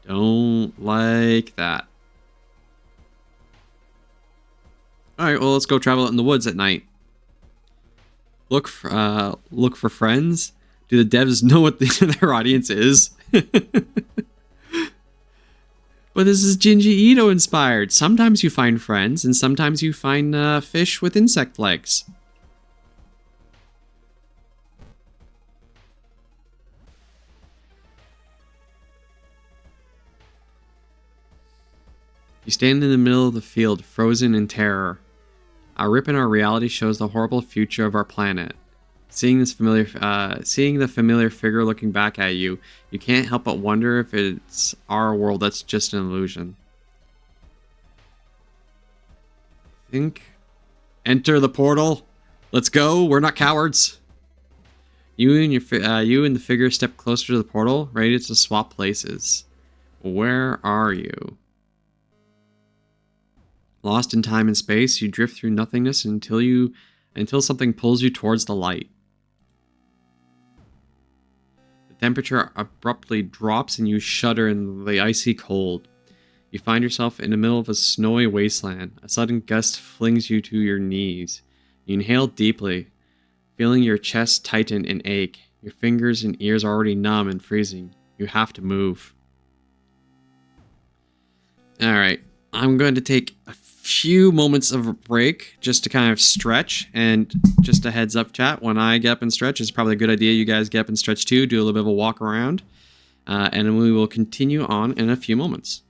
Don't like that. Alright, well, let's go travel out in the woods at night. Look for friends. Do the devs know what their audience is? But this is Jinji Ito inspired. Sometimes you find friends, and sometimes you find fish with insect legs. You stand in the middle of the field, frozen in terror. A rip in our reality shows the horrible future of our planet. Seeing the familiar figure looking back at you, you can't help but wonder if it's our world that's just an illusion. Enter the portal. Let's go. We're not cowards. You and the figure step closer to the portal, ready to swap places. Where are you? Lost in time and space, you drift through nothingness until something pulls you towards the light. The temperature abruptly drops and you shudder in the icy cold. You find yourself in the middle of a snowy wasteland. A sudden gust flings you to your knees. You inhale deeply, feeling your chest tighten and ache. Your fingers and ears are already numb and freezing. You have to move. Alright, I'm going to take a few moments of a break just to kind of stretch, and just a heads up, chat, when I get up and stretch, it's probably a good idea you guys get up and stretch too, do a little bit of a walk around, and then we will continue on in a few moments.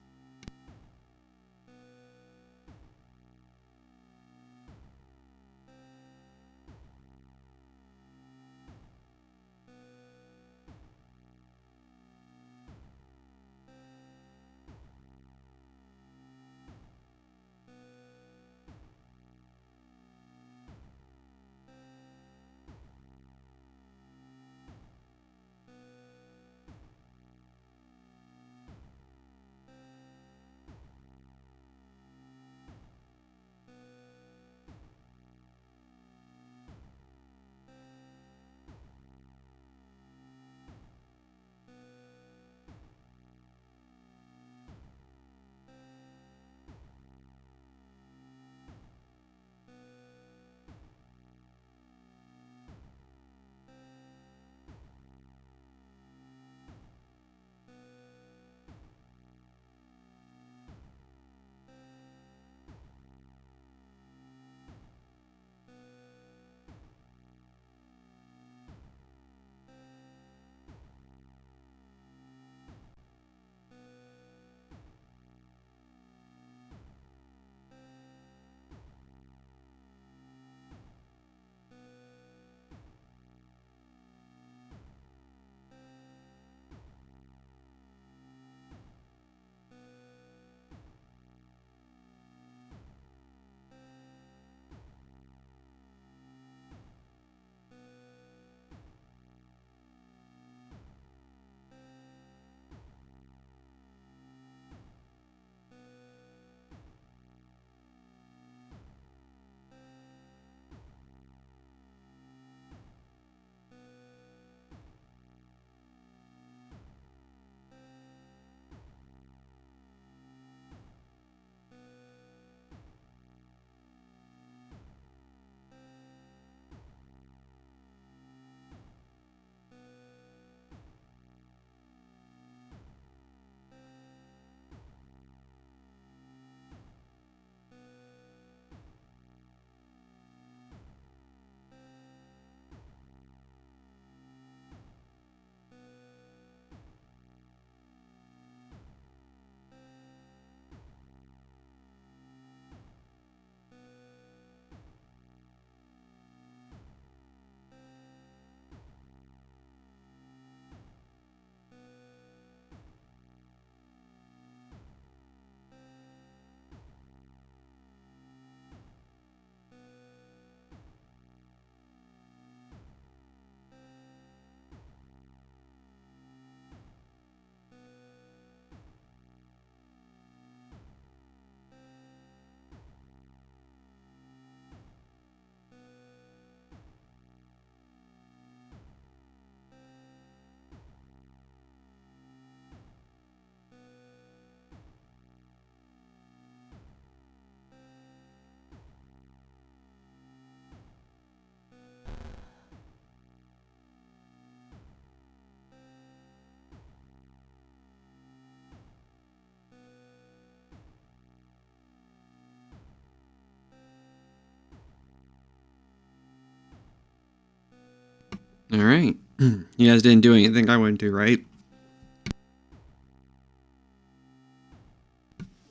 Alright. You guys didn't do anything I wouldn't do, right?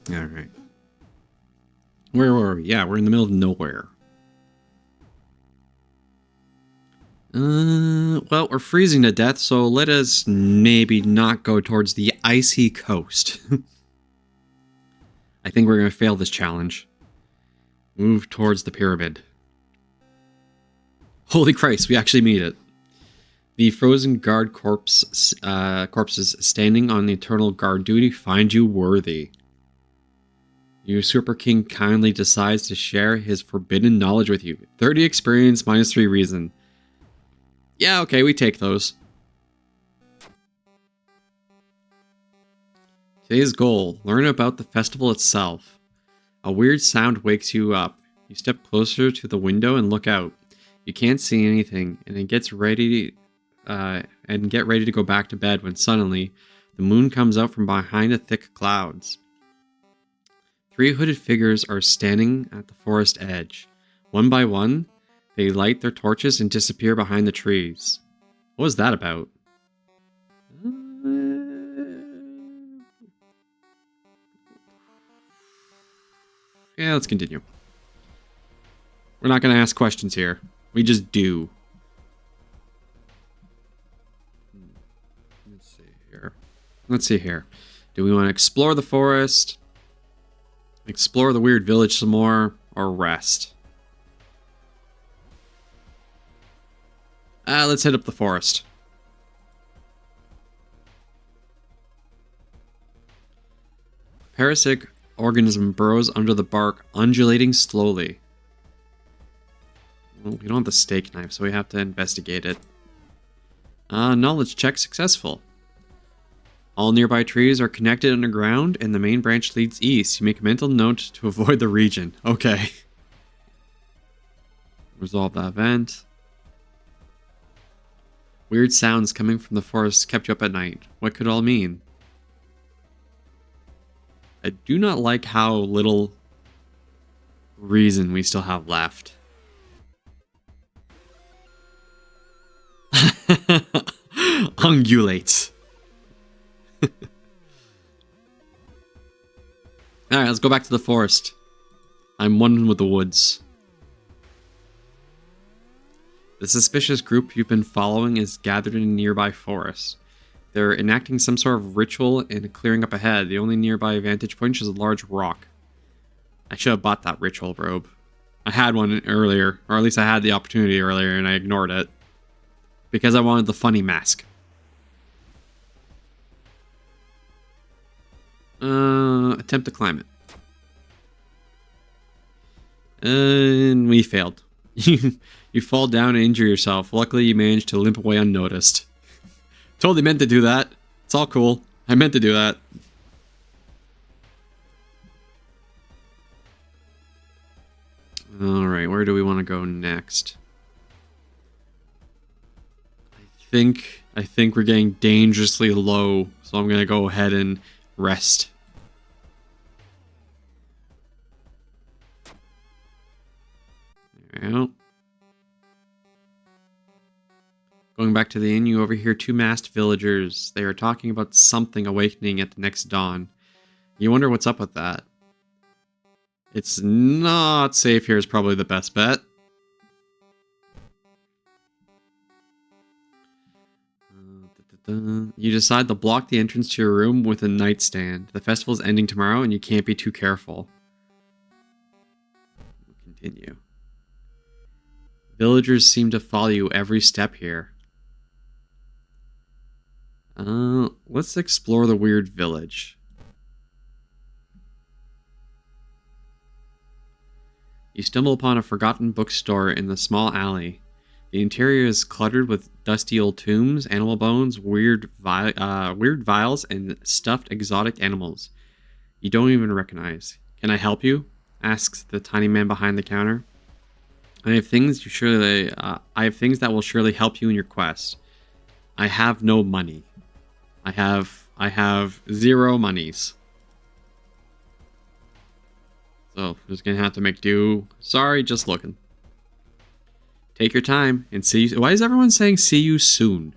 Alright. Where were we? Yeah, we're in the middle of nowhere. Well, we're freezing to death, so let us maybe not go towards the icy coast. I think we're going to fail this challenge. Move towards the pyramid. Holy Christ, we actually made it. The frozen guard corpses standing on the eternal guard duty find you worthy. Usurper King kindly decides to share his forbidden knowledge with you. 30 experience minus 3 reason. Yeah, okay, we take those. Today's goal, learn about the festival itself. A weird sound wakes you up. You step closer to the window and look out. You can't see anything, and it gets ready get ready to go back to bed when suddenly the moon comes out from behind the thick clouds. 3 hooded figures are standing at the forest edge. One by one, they light their torches and disappear behind the trees. What was that about? Yeah, let's continue. We're not going to ask questions here. We just do. Let's see here. Do we want to explore the forest, explore the weird village some more, or rest? Let's hit up the forest. Parasitic organism burrows under the bark, undulating slowly. Well, we don't have the steak knife, so we have to investigate it. Knowledge check successful. All nearby trees are connected underground, and the main branch leads east. You make a mental note to avoid the region. Okay. Resolve that event. Weird sounds coming from the forest kept you up at night. What could it all mean? I do not like how little reason we still have left. Ungulates. Alright, let's go back to the forest. I'm one with the woods. The suspicious group you've been following is gathered in a nearby forest. They're enacting some sort of ritual and clearing up ahead. The only nearby vantage point is a large rock. I should have bought that ritual robe. I had one earlier, or at least I had the opportunity earlier and I ignored it. Because I wanted the funny mask. Attempt to climb it. And we failed. You fall down and injure yourself. Luckily, you managed to limp away unnoticed. Totally meant to do that. It's all cool. I meant to do that. Alright, where do we want to go next? I think we're getting dangerously low, so I'm gonna go ahead and rest. There we go. Going back to the inn, you overhear 2 masked villagers. They are talking about something awakening at the next dawn. You wonder what's up with that. It's not safe here is probably the best bet. You decide to block the entrance to your room with a nightstand. The festival's ending tomorrow and you can't be too careful. Continue. Villagers seem to follow you every step here. Let's explore the weird village. You stumble upon a forgotten bookstore in the small alley. The interior is cluttered with dusty old tombs, animal bones, weird vials, and stuffed exotic animals you don't even recognize. Can I help you? Asks the tiny man behind the counter. I have things that will surely help you in your quest. I have no money. I have 0 monies. So, just gonna have to make do. Sorry, just looking. Take your time and see you. Why is everyone saying see you soon?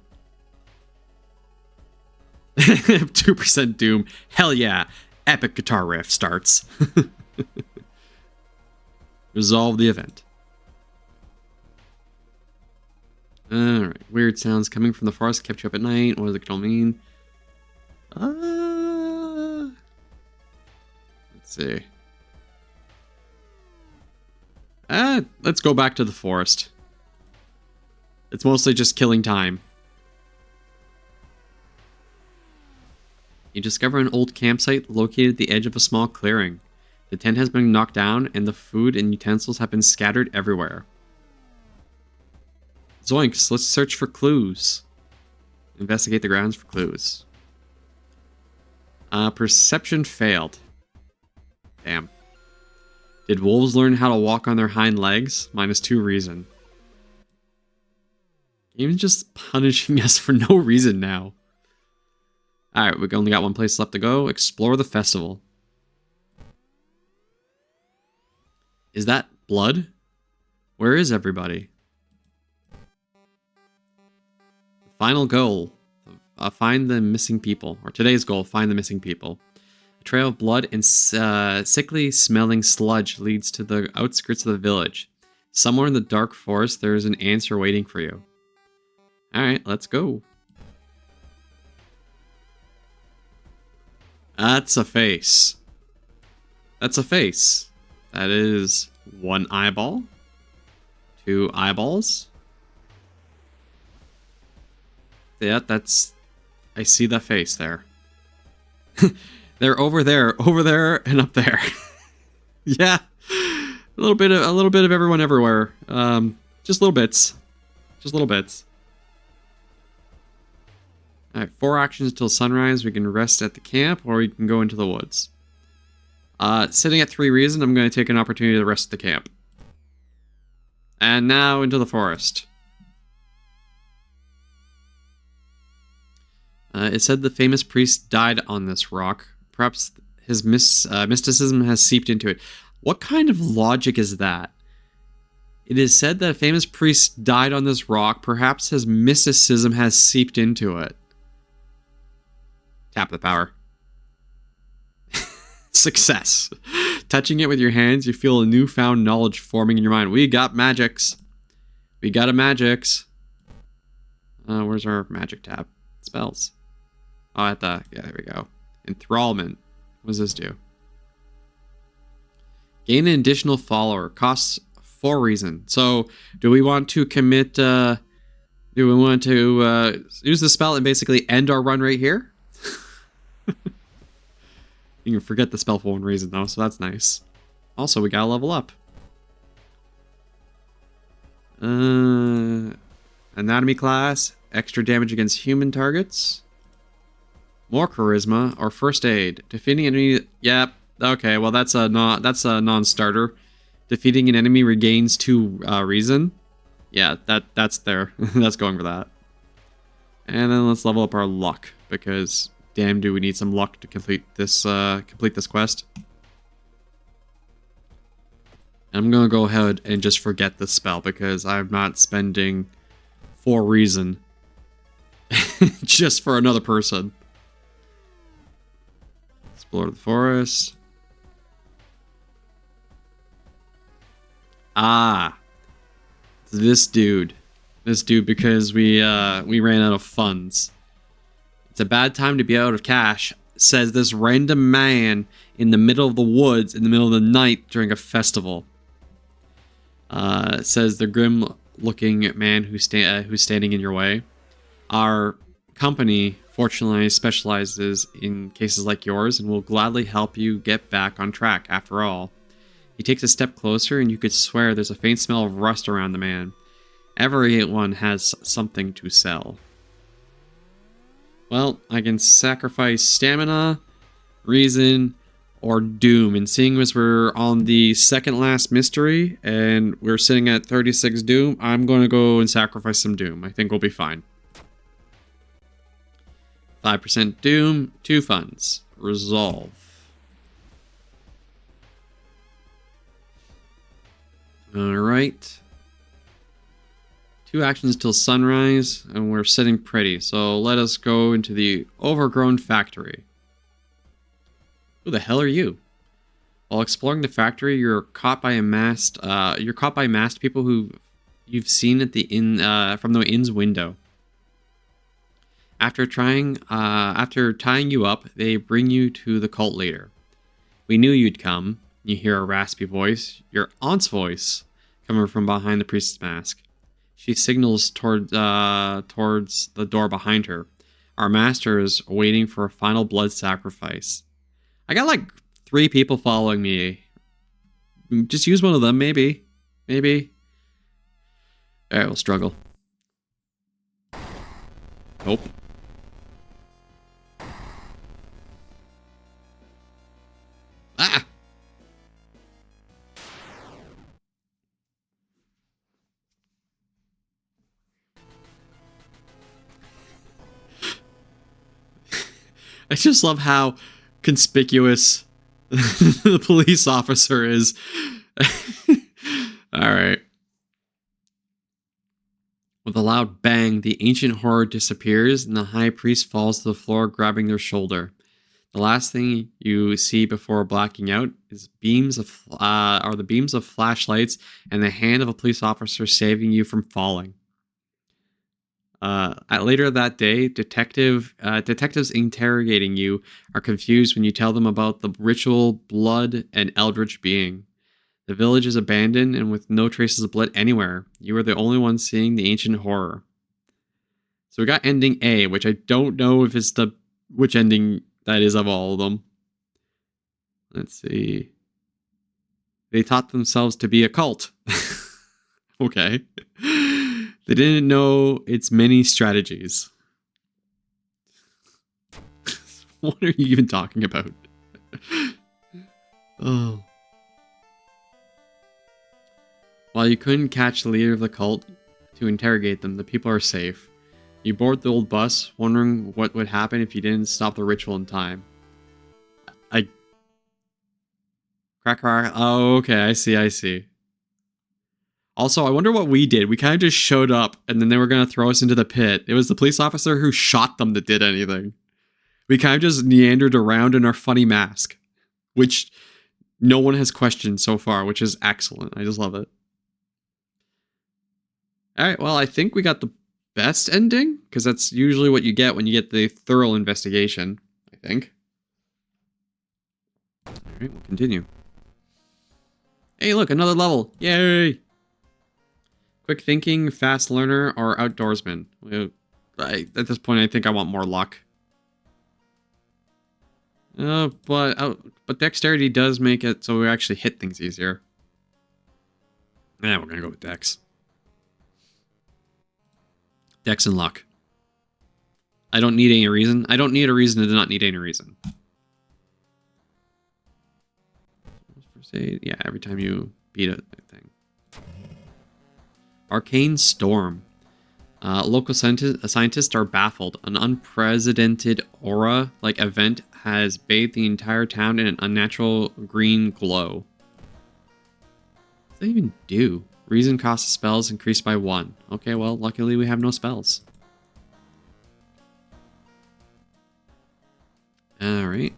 2% Doom. Hell yeah. Epic guitar riff starts. Resolve the event. Alright. Weird sounds coming from the forest kept you up at night. What does it all mean? Let's see. Let's go back to the forest. It's mostly just killing time. You discover an old campsite located at the edge of a small clearing. The tent has been knocked down, and the food and utensils have been scattered everywhere. Zoinks, let's search for clues. Investigate the grounds for clues. Perception failed. Damn. Did wolves learn how to walk on their hind legs? -2 reason. Game's just punishing us for no reason now. Alright, we only got one place left to go. Explore the festival. Is that blood? Where is everybody? Final goal. Find the missing people. Or today's goal, find the missing people. A trail of blood and sickly smelling sludge leads to the outskirts of the village. Somewhere in the dark forest, there is an answer waiting for you. Alright, let's go. That's a face. That's a face. That is 1 eyeball. 2 eyeballs. Yeah, that's... I see the face there. They're over there, and up there. Yeah, a little bit of everyone everywhere. Just little bits. Just little bits. All right, 4 actions until sunrise. We can rest at the camp, or we can go into the woods. Sitting at 3 reason, I'm going to take an opportunity to rest at the camp. And now into the forest. It said the famous priest died on this rock. Perhaps his mysticism has seeped into it. What kind of logic is that? It is said that a famous priest died on this rock. Perhaps his mysticism has seeped into it. Tap the power. Success. Touching it with your hands, you feel a newfound knowledge forming in your mind. We got magics. We got a magics. Where's our magic tab? Spells. Oh, at the... Yeah, there we go. Enthrallment. What does this do? Gain an additional follower. Costs 4 reason. So, do we want to commit... do we want to use the spell and basically end our run right here? You can forget the spell for 1 reason, though, so that's nice. Also, we gotta level up. Anatomy class. Extra damage against human targets. More charisma or first aid. Defeating enemy. Yep. Okay. Well, that's a non-starter. Defeating an enemy regains 2 reason. Yeah, that's there. That's going for that. And then let's level up our luck because damn, do we need some luck to complete this quest. I'm gonna go ahead and just forget the spell because I'm not spending 4 reason just for another person. Explore the forest. Ah, this dude because we ran out of funds. It's a bad time to be out of cash, says this random man in the middle of the woods in the middle of the night during a festival. Says the grim-looking man who's standing in your way. Our company, fortunately, specializes in cases like yours and will gladly help you get back on track, after all. He takes a step closer and you could swear there's a faint smell of rust around the man. Everyone has something to sell. Well, I can sacrifice stamina, reason, or doom. And seeing as we're on the second last mystery and we're sitting at 36 doom, I'm going to go and sacrifice some doom. I think we'll be fine. 5% doom, 2 funds. Resolve. Alright. 2 actions till sunrise, and we're sitting pretty. So let us go into the overgrown factory. Who the hell are you? While exploring the factory, you're caught by masked people who you've seen at the inn from the inn's window. After tying you up, they bring you to the cult leader. We knew you'd come. You hear a raspy voice, your aunt's voice, coming from behind the priest's mask. She signals towards the door behind her. Our master is waiting for a final blood sacrifice. I got like 3 people following me. Just use one of them, maybe. Maybe. Alright, we'll struggle. Nope. Ah! I just love how conspicuous the police officer is. Alright. With a loud bang, the ancient horror disappears and the high priest falls to the floor, grabbing their shoulder. The last thing you see before blacking out is the beams of flashlights and the hand of a police officer saving you from falling. Later that day, detectives interrogating you are confused when you tell them about the ritual, blood, and Eldritch being. The village is abandoned and with no traces of blood anywhere. You are the only one seeing the ancient horror. So we got ending A, which I don't know if it's which ending that is of all of them. Let's see. They taught themselves to be a cult. Okay. They didn't know its many strategies. What are you even talking about? Oh. While you couldn't catch the leader of the cult to interrogate them, the people are safe. You board the old bus, wondering what would happen if you didn't stop the ritual in time. Crack. Oh, okay, I see. Also, I wonder what we did. We kind of just showed up, and then they were going to throw us into the pit. It was the police officer who shot them that did anything. We kind of just meandered around in our funny mask, which no one has questioned so far, which is excellent. I just love it. Alright, well, I think we got the best ending, because that's usually what you get when you get the thorough investigation, I think. Alright, we'll continue. Hey, look, another level. Yay! Quick thinking, fast learner, or outdoorsman. At this point, I think I want more luck. But dexterity does make it so we actually hit things easier. Yeah, we're gonna go with dex. Dex and luck. I don't need any reason. I don't need a reason to not need any reason. First aid. Yeah, every time you beat a thing. Arcane Storm. Local scientists are baffled. An unprecedented aura-like event has bathed the entire town in an unnatural green glow. What does that even do? Reason cost of spells increased by 1. Okay, well, luckily we have no spells. Alright.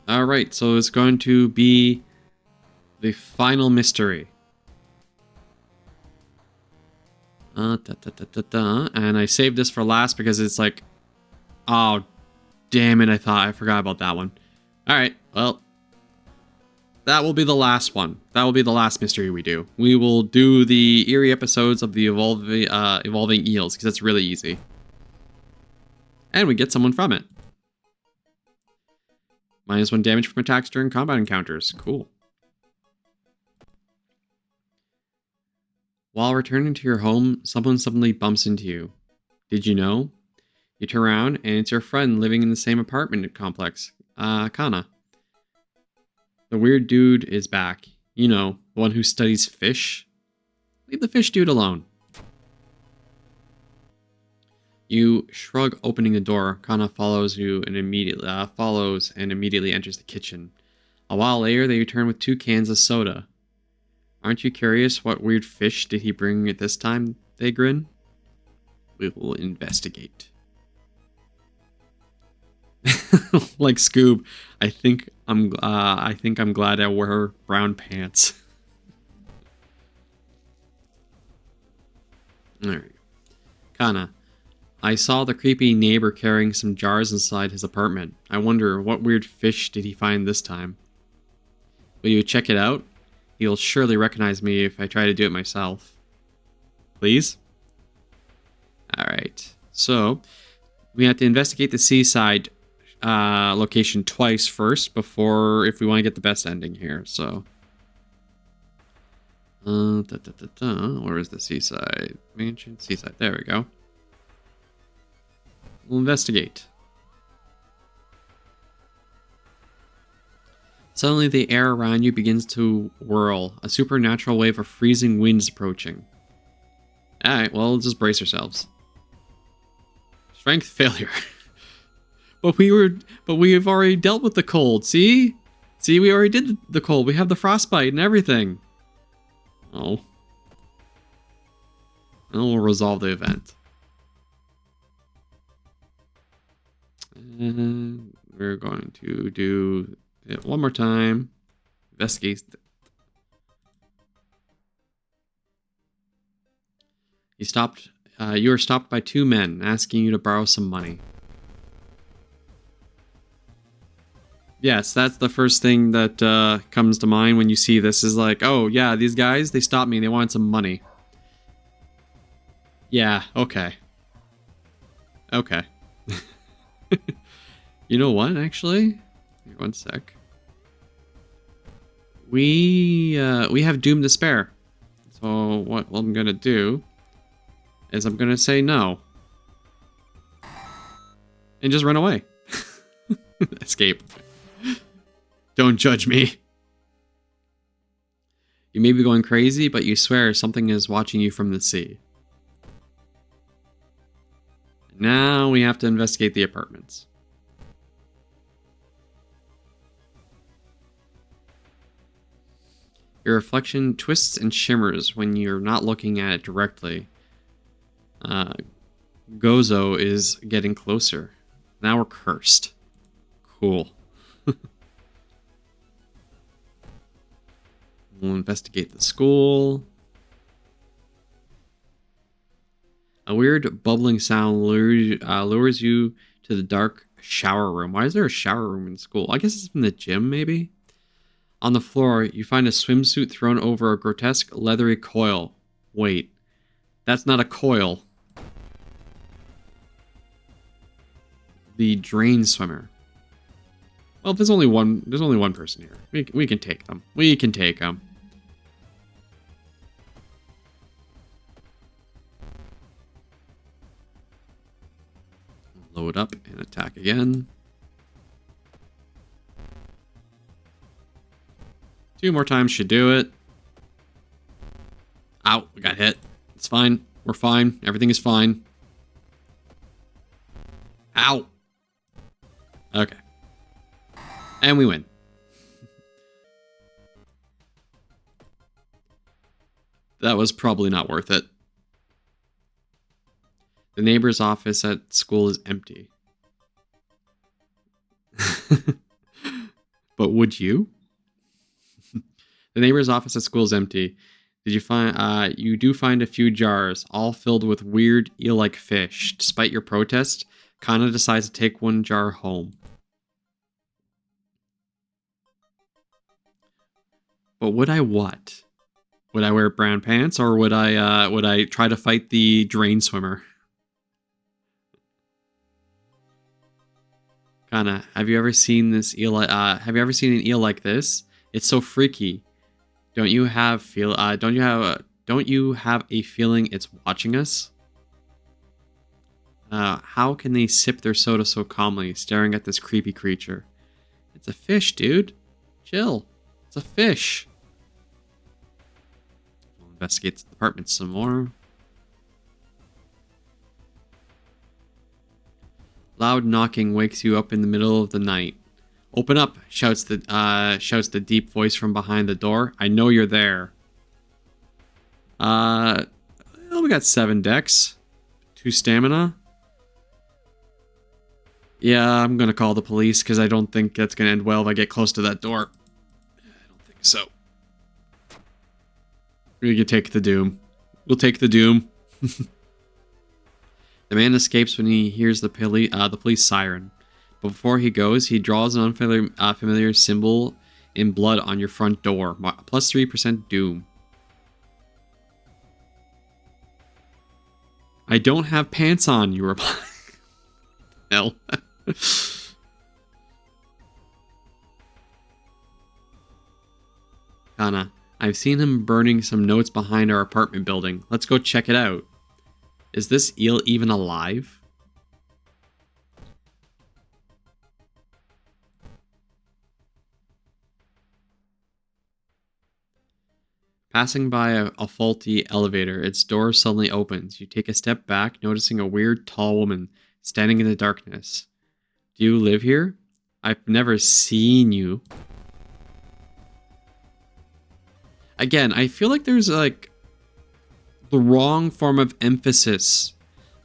Alright, so it's going to be the final mystery. And I saved this for last because it's like... Oh, damn it, I forgot about that one. Alright, well... That will be the last one. That will be the last mystery we do. We will do the eerie episodes of the evolving eels, because that's really easy. And we get someone from it. -1 damage from attacks during combat encounters. Cool. While returning to your home, someone suddenly bumps into you. Did you know? You turn around, and it's your friend living in the same apartment complex, Kana. The weird dude is back. You know, the one who studies fish. Leave the fish dude alone. You shrug, opening the door. Kana follows you and immediately enters the kitchen. A while later, they return with 2 cans of soda. Aren't you curious what weird fish did he bring at this time? They grin. We will investigate. Like Scoob, I think I'm glad I wear brown pants. There we go. Kana, I saw the creepy neighbor carrying some jars inside his apartment. I wonder, what weird fish did he find this time? Will you check it out? He'll surely recognize me if I try to do it myself. Please? Alright. So, we have to investigate the seaside location twice first before, if we want to get the best ending here. So, where is the seaside mansion? Seaside. There we go. We'll investigate. Suddenly, the air around you begins to whirl. A supernatural wave of freezing wind is approaching. Alright, well, let's just brace ourselves. Strength failure. But we have already dealt with the cold, see? See, we already did the cold. We have the frostbite and everything. Oh. And we'll resolve the event. And we're going to do it one more time. Investigate. You were stopped by two men asking you to borrow some money. Yes, that's the first thing that comes to mind when you see this is like, oh yeah, these guys, they stopped me and they wanted some money. Yeah, okay. Okay. You know what, actually? Here, one sec. We have Doom to spare. So what I'm gonna do is I'm gonna say no. And just run away. Escape. Don't judge me. You may be going crazy, but you swear something is watching you from the sea. Now we have to investigate the apartments. Your reflection twists and shimmers when you're not looking at it directly. Gozo is getting closer. Now we're cursed. Cool. We'll investigate the school. A weird bubbling sound lures you to the dark shower room. Why is there a shower room in school? I guess it's from the gym, maybe? On the floor, you find a swimsuit thrown over a grotesque leathery coil. Wait, that's not a coil. The drain swimmer. Well, there's only one person here. We can take them. We can take them. Load up and attack again. 2 more times should do it. Ow, we got hit. It's fine. We're fine. Everything is fine. Ow. Okay. And we win. That was probably not worth it. The neighbor's office at school is empty. But would you? The neighbor's office at school is empty. Did you find? You do find a few jars, all filled with weird eel-like fish. Despite your protest, Kana decides to take one jar home. But would I what? Would I wear brown pants, or would I try to fight the drain swimmer? Kana, have you ever seen this eel? Have you ever seen an eel like this? It's so freaky. Don't you have a feeling it's watching us? How can they sip their soda so calmly, staring at this creepy creature? It's a fish, dude. Chill. It's a fish. We'll investigate the apartment some more. Loud knocking wakes you up in the middle of the night. Open up, shouts the deep voice from behind the door. I know you're there. Well, we got 7 decks. 2 stamina. Yeah, I'm gonna call the police because I don't think that's gonna end well if I get close to that door. I don't think so. We could take the doom. We'll take the doom. The man escapes when he hears the police siren. But before he goes, he draws an unfamiliar symbol in blood on your front door. Plus 3% doom. I don't have pants on, you reply. Hell. Kana, I've seen him burning some notes behind our apartment building. Let's go check it out. Is this eel even alive? Passing by a faulty elevator, its door suddenly opens. You take a step back, noticing a weird, tall woman standing in the darkness. Do you live here? I've never seen you. Again, I feel like there's like the wrong form of emphasis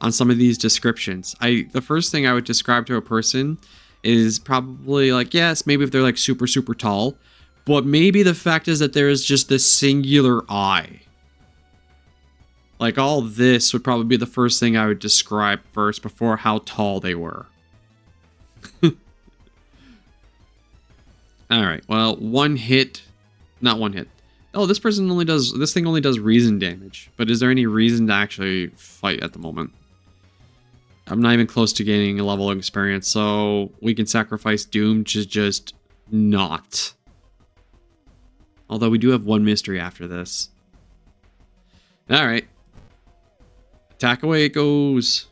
on some of these descriptions. The first thing I would describe to a person is probably like, yes, maybe if they're like super, super tall, but maybe the fact is that there is just this singular eye. Like all this would probably be the first thing I would describe first before how tall they were. All right, well, not one hit. Oh, this thing only does reason damage. But is there any reason to actually fight at the moment? I'm not even close to gaining a level of experience, so we can sacrifice Doom to just not. Although we do have one mystery after this. Alright. Attack away it goes.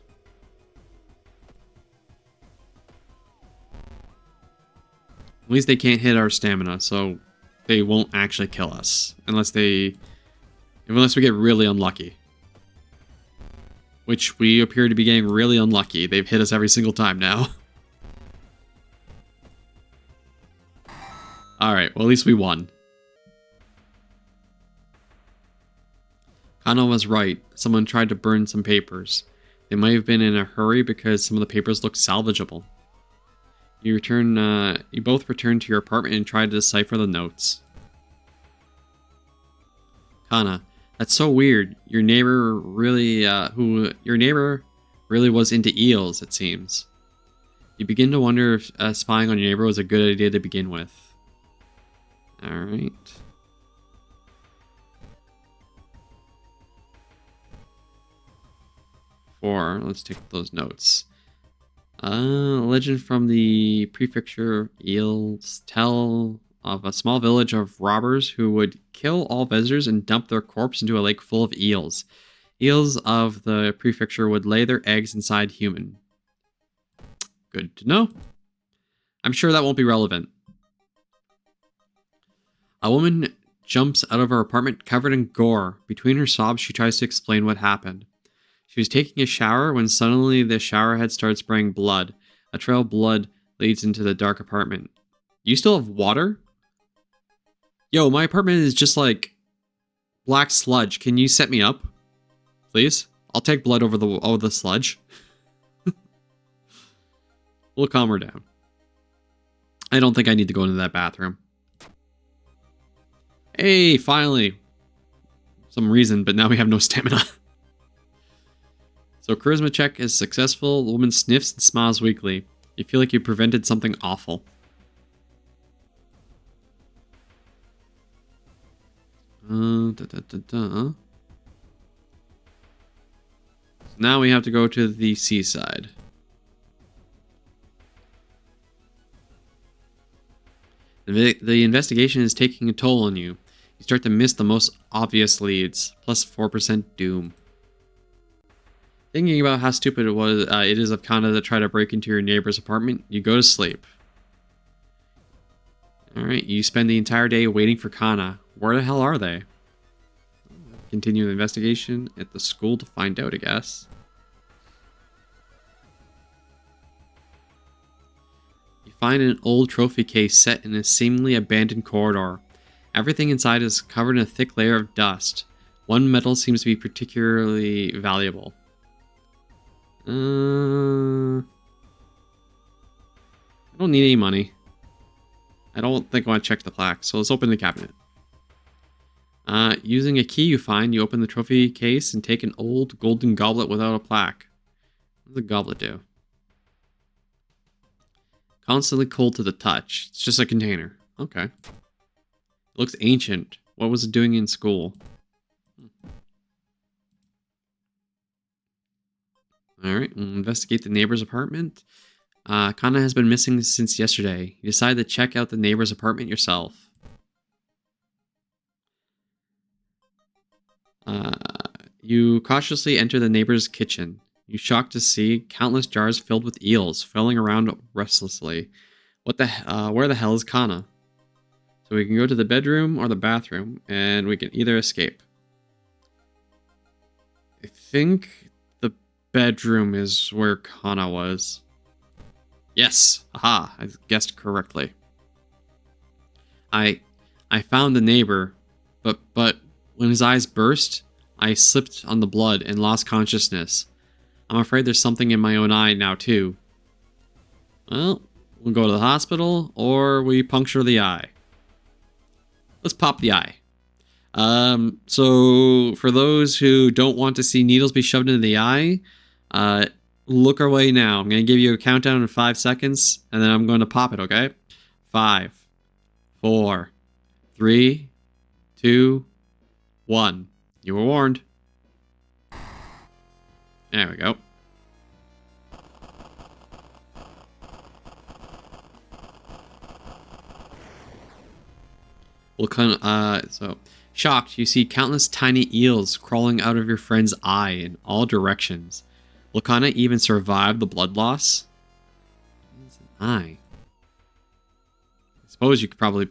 At least they can't hit our stamina, so they won't actually kill us. Unless we get really unlucky. Which we appear to be getting really unlucky. They've hit us every single time now. Alright, well at least we won. Kano was right. Someone tried to burn some papers. They might have been in a hurry because some of the papers look salvageable. You both return to your apartment and try to decipher the notes. Kana, that's so weird. Your neighbor really was into eels, it seems. You begin to wonder if spying on your neighbor was a good idea to begin with. Alright. Let's take those notes. Legend from the prefecture eels tell of a small village of robbers who would kill all visitors and dump their corpse into a lake full of eels. Eels of the prefecture would lay their eggs inside human. Good to know. I'm sure that won't be relevant. A woman jumps out of her apartment covered in gore. Between her sobs, she tries to explain what happened. She was taking a shower when suddenly the shower head starts spraying blood. A trail of blood leads into the dark apartment. You still have water? Yo, my apartment is just like black sludge. Can you set me up? Please? I'll take blood over the sludge. We'll calm her down. I don't think I need to go into that bathroom. Hey, finally. Some reason, but now we have no stamina. So charisma check is successful. The woman sniffs and smiles weakly. You feel like you prevented something awful. So now we have to go to the seaside. The investigation is taking a toll on you. You start to miss the most obvious leads. Plus 4% doom. Thinking about how stupid it is of Kana to try to break into your neighbor's apartment, you go to sleep. Alright, you spend the entire day waiting for Kana. Where the hell are they? Continue the investigation at the school to find out, I guess. You find an old trophy case set in a seemingly abandoned corridor. Everything inside is covered in a thick layer of dust. One metal seems to be particularly valuable. I don't need any money. I don't think I want to check the plaque, so let's open the cabinet. Using a key you find, you open the trophy case and take an old golden goblet without a plaque. What does the goblet do? Constantly cold to the touch. It's just a container. Okay. It looks ancient. What was it doing in school? Alright, we'll investigate the neighbor's apartment. Kana has been missing since yesterday. You decide to check out the neighbor's apartment yourself. You cautiously enter the neighbor's kitchen. You're shocked to see countless jars filled with eels flailing around restlessly. Where the hell is Kana? So we can go to the bedroom or the bathroom, and we can either escape. I think the bedroom is where Kana was. Yes! Aha! I guessed correctly. I found the neighbor, but when his eyes burst, I slipped on the blood and lost consciousness. I'm afraid there's something in my own eye now, too. Well, we'll go to the hospital, or we puncture the eye. Let's pop the eye. So, for those who don't want to see needles be shoved into the eye, look our way now. I'm going to give you a countdown in 5 seconds, and then I'm going to pop it, okay? 5, 4, 3, 2, 1. You were warned. There we go. So, shocked, you see countless tiny eels crawling out of your friend's eye in all directions. Will Kana even survive the blood loss? It's an eye. I suppose you could probably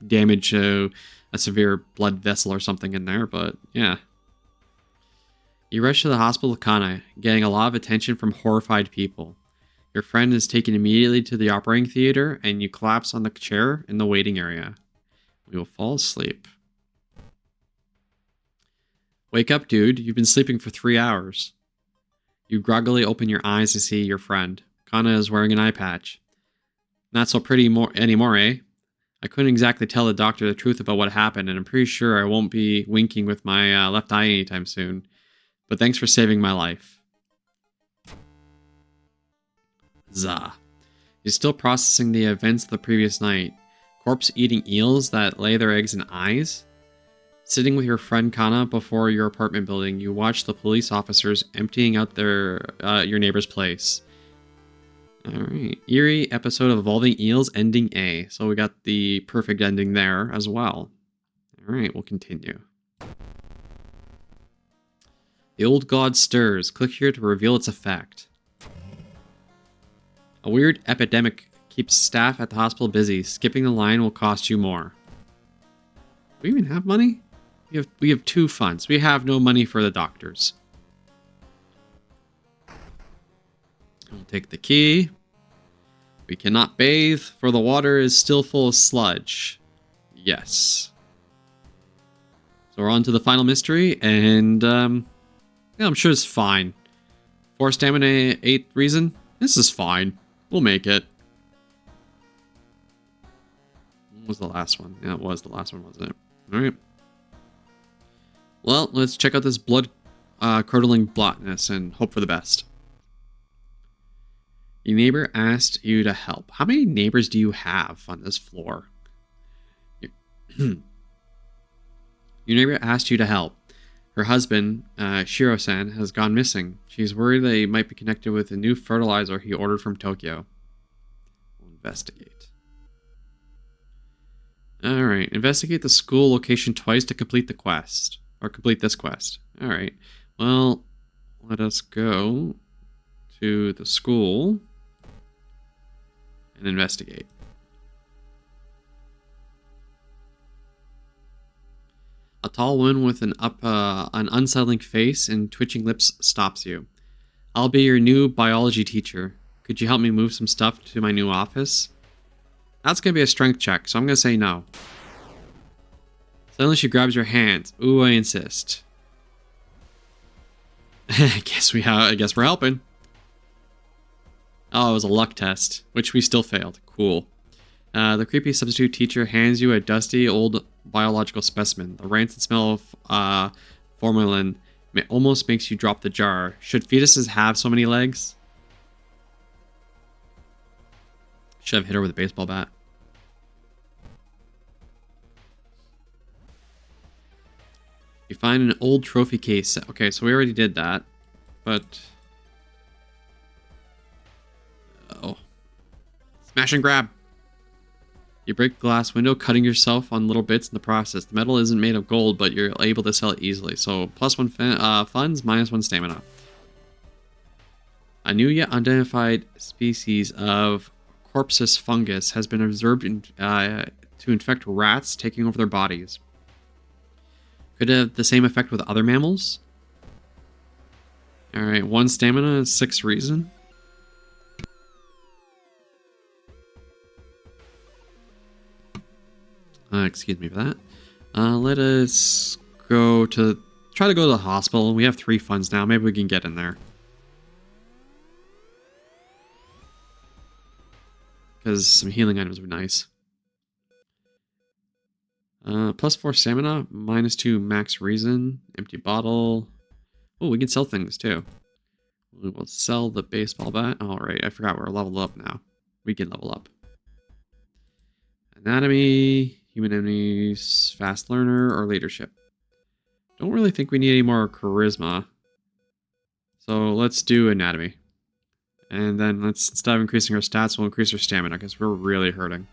damage a severe blood vessel or something in there, but yeah. You rush to the hospital with Kana, getting a lot of attention from horrified people. Your friend is taken immediately to the operating theater, and you collapse on the chair in the waiting area. We will fall asleep. Wake up, dude. You've been sleeping for 3 hours. You groggily open your eyes to see your friend. Kana is wearing an eye patch. Not so pretty anymore, eh? I couldn't exactly tell the doctor the truth about what happened, and I'm pretty sure I won't be winking with my left eye anytime soon. But thanks for saving my life. Zah. You're still processing the events of the previous night. Corpse-eating eels that lay their eggs in eyes? Sitting with your friend Kana before your apartment building, you watch the police officers emptying out your neighbor's place. Alright. Eerie episode of Evolving Eels, ending A. So we got the perfect ending there as well. Alright, we'll continue. The old god stirs. Click here to reveal its effect. A weird epidemic keeps staff at the hospital busy. Skipping the line will cost you more. Do we even have money? We have 2 funds. We have no money for the doctors. We'll take the key. We cannot bathe, for the water is still full of sludge. Yes. So we're on to the final mystery, and yeah, I'm sure it's fine. 4 stamina, 8 reason. This is fine. We'll make it. What was the last one? Yeah, it was the last one, wasn't it? Alright. Well, let's check out this blood-curdling blackness and hope for the best. Your neighbor asked you to help. How many neighbors do you have on this floor? Your neighbor asked you to help. Her husband, Shiro-san, has gone missing. She's worried they might be connected with a new fertilizer he ordered from Tokyo. We'll investigate. Alright, investigate the school location twice to complete the quest. Or complete this quest. Alright, well, let us go to the school and investigate. A tall woman with an unsettling face and twitching lips stops you. I'll be your new biology teacher. Could you help me move some stuff to my new office? That's going to be a strength check, so I'm going to say no. Suddenly she grabs your hands. Ooh, I insist. I guess we're helping. Oh, it was a luck test, which we still failed. Cool. The creepy substitute teacher hands you a dusty old biological specimen. The rancid smell of formalin almost makes you drop the jar. Should fetuses have so many legs? Should have hit her with a baseball bat. You find an old trophy case. Okay, so we already did that, but... Oh. Smash and grab. You break a glass window, cutting yourself on little bits in the process. The metal isn't made of gold, but you're able to sell it easily. So, +1 funds, -1 stamina. A new yet unidentified species of Corpus fungus has been observed to infect rats, taking over their bodies. Could it have the same effect with other mammals? Alright, 1 stamina, 6 reason. Excuse me for that. Let us try to go to the hospital. We have 3 funds now. Maybe we can get in there. Because some healing items would be nice. +4 stamina, -2 max reason, empty bottle. Oh, we can sell things too. We will sell the baseball bat. Alright, I forgot we're leveled up now. We can level up. Anatomy, human enemies, fast learner, or leadership. Don't really think we need any more charisma. So let's do anatomy. And then instead of increasing our stats, we'll increase our stamina because we're really hurting.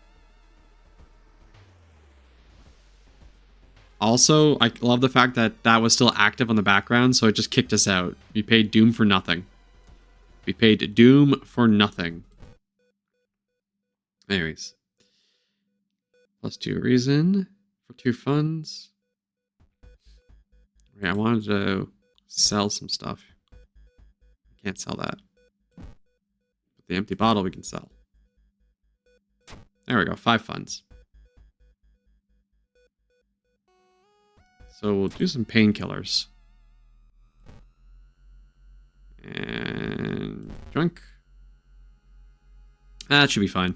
Also, I love the fact that that was still active on the background, so it just kicked us out. We paid Doom for nothing. We paid Doom for nothing. Anyways. +2 reason for 2 funds. Okay, I wanted to sell some stuff. Can't sell that. But the empty bottle we can sell. There we go, 5 funds. So we'll do some painkillers. And drunk. That should be fine.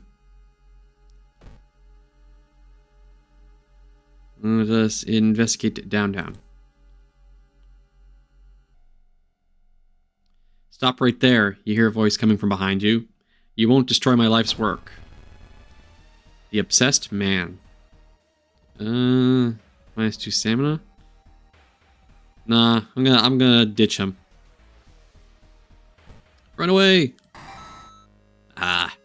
Let us investigate downtown. Stop right there. You hear a voice coming from behind you. You won't destroy my life's work. The obsessed man. -2 stamina. Nah, I'm gonna ditch him. Run away! Ah.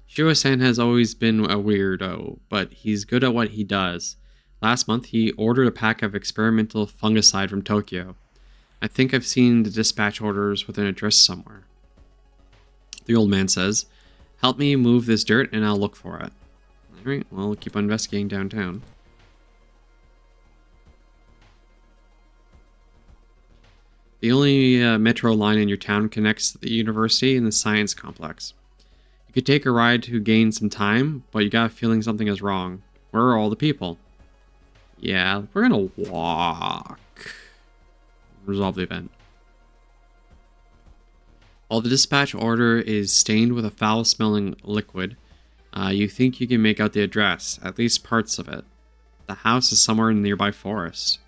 Shiro-san has always been a weirdo, but he's good at what he does. Last month, he ordered a pack of experimental fungicide from Tokyo. I think I've seen the dispatch orders with an address somewhere. The old man says, help me move this dirt and I'll look for it. Alright, well, we'll keep on investigating downtown. The only metro line in your town connects the university and the science complex. You could take a ride to gain some time, but you got a feeling something is wrong. Where are all the people? Yeah, we're gonna walk. Resolve the event. While the dispatch order is stained with a foul-smelling liquid, you think you can make out the address, at least parts of it. The house is somewhere in the nearby forest.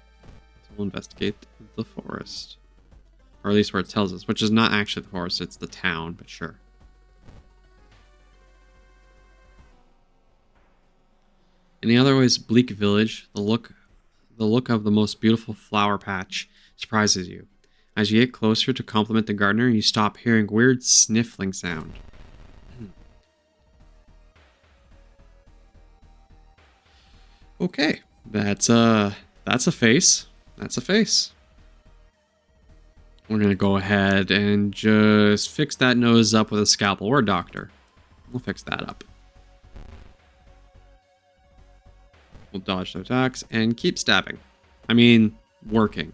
So we'll investigate the forest. Or at least where it tells us, which is not actually the forest, it's the town, but sure. In the otherwise bleak village, the look of the most beautiful flower patch surprises you. As you get closer to compliment the gardener, you stop hearing weird sniffling sound. Okay, that's a face. That's a face. We're gonna go ahead and just fix that nose up with a scalpel or a doctor. We'll fix that up. We'll dodge the attacks and keep stabbing. I mean, working.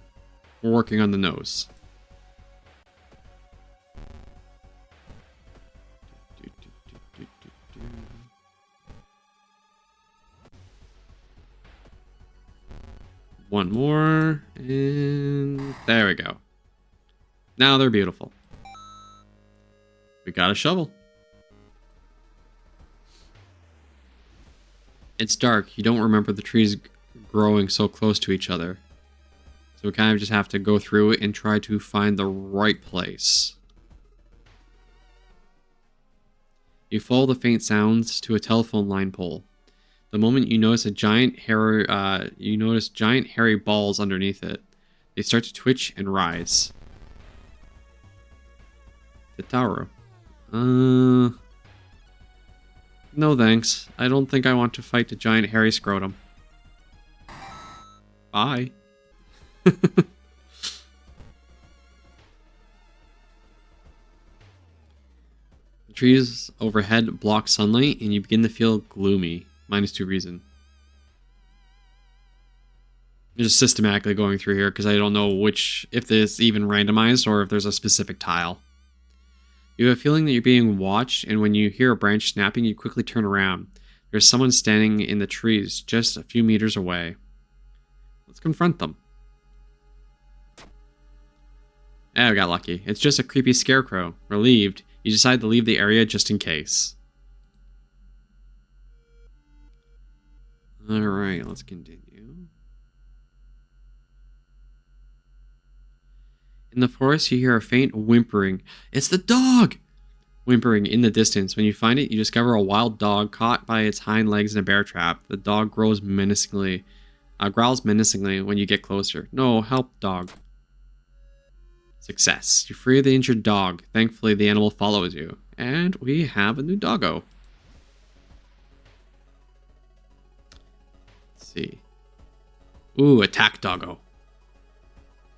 We're working on the nose. One more, and there we go. Now they're beautiful. We got a shovel. It's dark. You don't remember the trees growing so close to each other. So we kind of just have to go through it and try to find the right place. You follow the faint sounds to a telephone line pole. The moment you notice giant hairy balls underneath it. They start to twitch and rise. The tower. No thanks. I don't think I want to fight the giant hairy scrotum. Bye. The trees overhead block sunlight and you begin to feel gloomy. -2 reason. I'm just systematically going through here because I don't know if this is even randomized or if there's a specific tile. You have a feeling that you're being watched, and when you hear a branch snapping, you quickly turn around. There's someone standing in the trees just a few meters away. Let's confront them. I got lucky. It's just a creepy scarecrow. Relieved, you decide to leave the area just in case. Alright, let's continue. In the forest, you hear a faint whimpering. It's the dog! Whimpering in the distance. When you find it, you discover a wild dog caught by its hind legs in a bear trap. The dog growls menacingly when you get closer. No, help, dog. Success. You free the injured dog. Thankfully, the animal follows you. And we have a new doggo. Let's see. Ooh, attack doggo.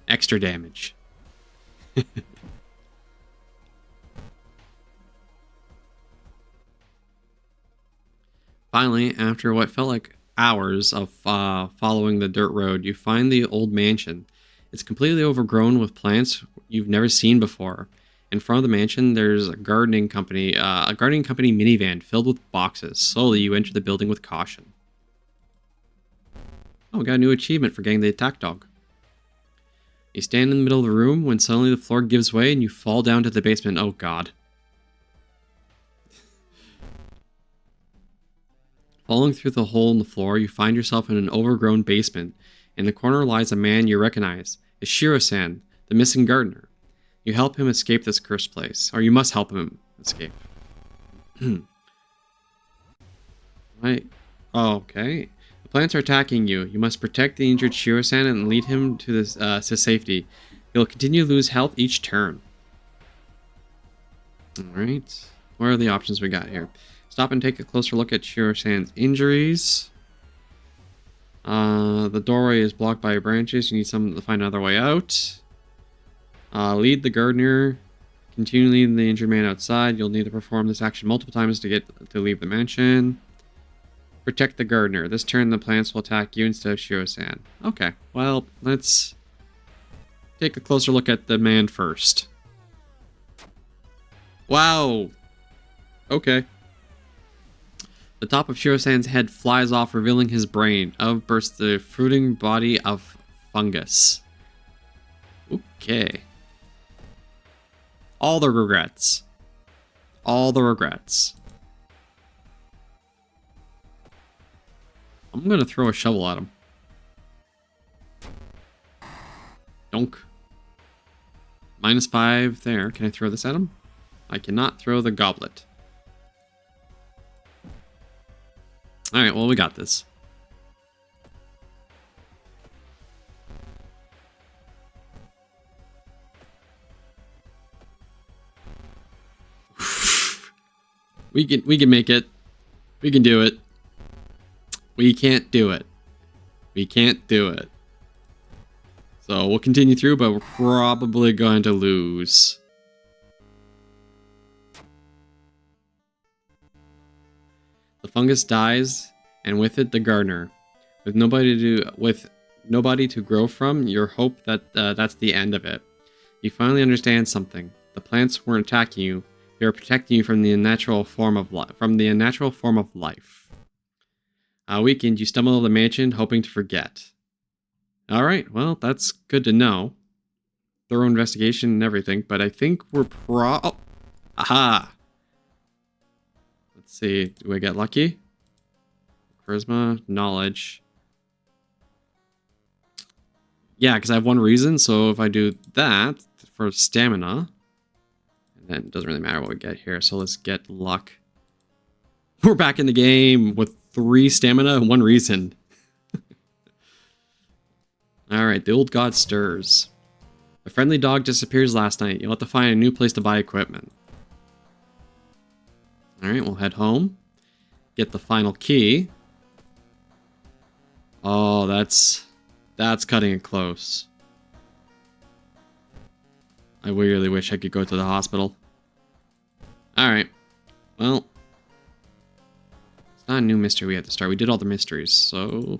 Extra damage. Finally, after what felt like hours of following the dirt road, you find the old mansion. It's completely overgrown with plants you've never seen before. In front of the mansion, there's a gardening company minivan filled with boxes. Slowly, you enter the building with caution. Oh, we got a new achievement for getting the attack dog. You stand in the middle of the room when suddenly the floor gives way and you fall down to the basement. Oh, God. Falling through the hole in the floor, you find yourself in an overgrown basement. In the corner lies a man you recognize. It's Shiro-san, the missing gardener. You help him escape this cursed place. Or you must help him escape. Right. Oh, okay. The plants are attacking you. You must protect the injured Shiro-san and lead him to safety. You'll continue to lose health each turn. Alright. What are the options we got here? Stop and take a closer look at Shiro-san's injuries. The doorway is blocked by branches. You need someone to find another way out. Lead the gardener. Continue leading the injured man outside. You'll need to perform this action multiple times to leave the mansion. Protect the gardener. This turn, the plants will attack you instead of Shiro-san. Okay, well, let's take a closer look at the man first. Wow. Okay. The top of Shiro-san's head flies off, revealing his brain. Out bursts the fruiting body of fungus. Okay. All the regrets. All the regrets. I'm gonna throw a shovel at him. Donk. -5 there. Can I throw this at him? I cannot throw the goblet. Alright, well, we got this. We can make it. We can do it. We can't do it. We can't do it. So we'll continue through, but we're probably going to lose. The fungus dies, and with it the gardener. With nobody to grow from, you hope that that's the end of it. You finally understand something. The plants weren't attacking you; they were protecting you from the unnatural form of life. Weakened, you stumble to the mansion, hoping to forget. Alright, well, that's good to know. Thorough investigation and everything, but I think we're oh! Aha! Let's see, do we get lucky? Charisma, knowledge. Yeah, because I have one reason, so if I do that for stamina, and then it doesn't really matter what we get here, so let's get luck. We're back in the game with 3 stamina and 1 reason. Alright, the old god stirs. A friendly dog disappears last night. You'll have to find a new place to buy equipment. Alright, we'll head home. Get the final key. Oh, that's cutting it close. I really wish I could go to the hospital. Alright. Well, it's not a new mystery we have to start. We did all the mysteries, so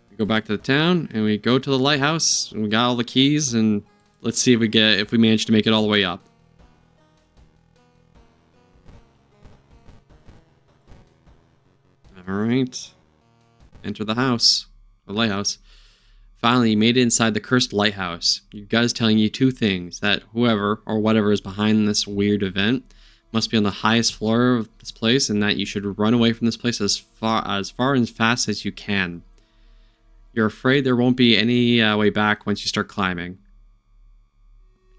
we go back to the town and we go to the lighthouse and we got all the keys and let's see if we manage to make it all the way up. Alright. Enter the house. The lighthouse. Finally, you made it inside the cursed lighthouse. Your gut is telling you 2 things. That whoever or whatever is behind this weird event must be on the highest floor of this place, and that you should run away from this place as far and fast as you can. You're afraid there won't be any way back once you start climbing.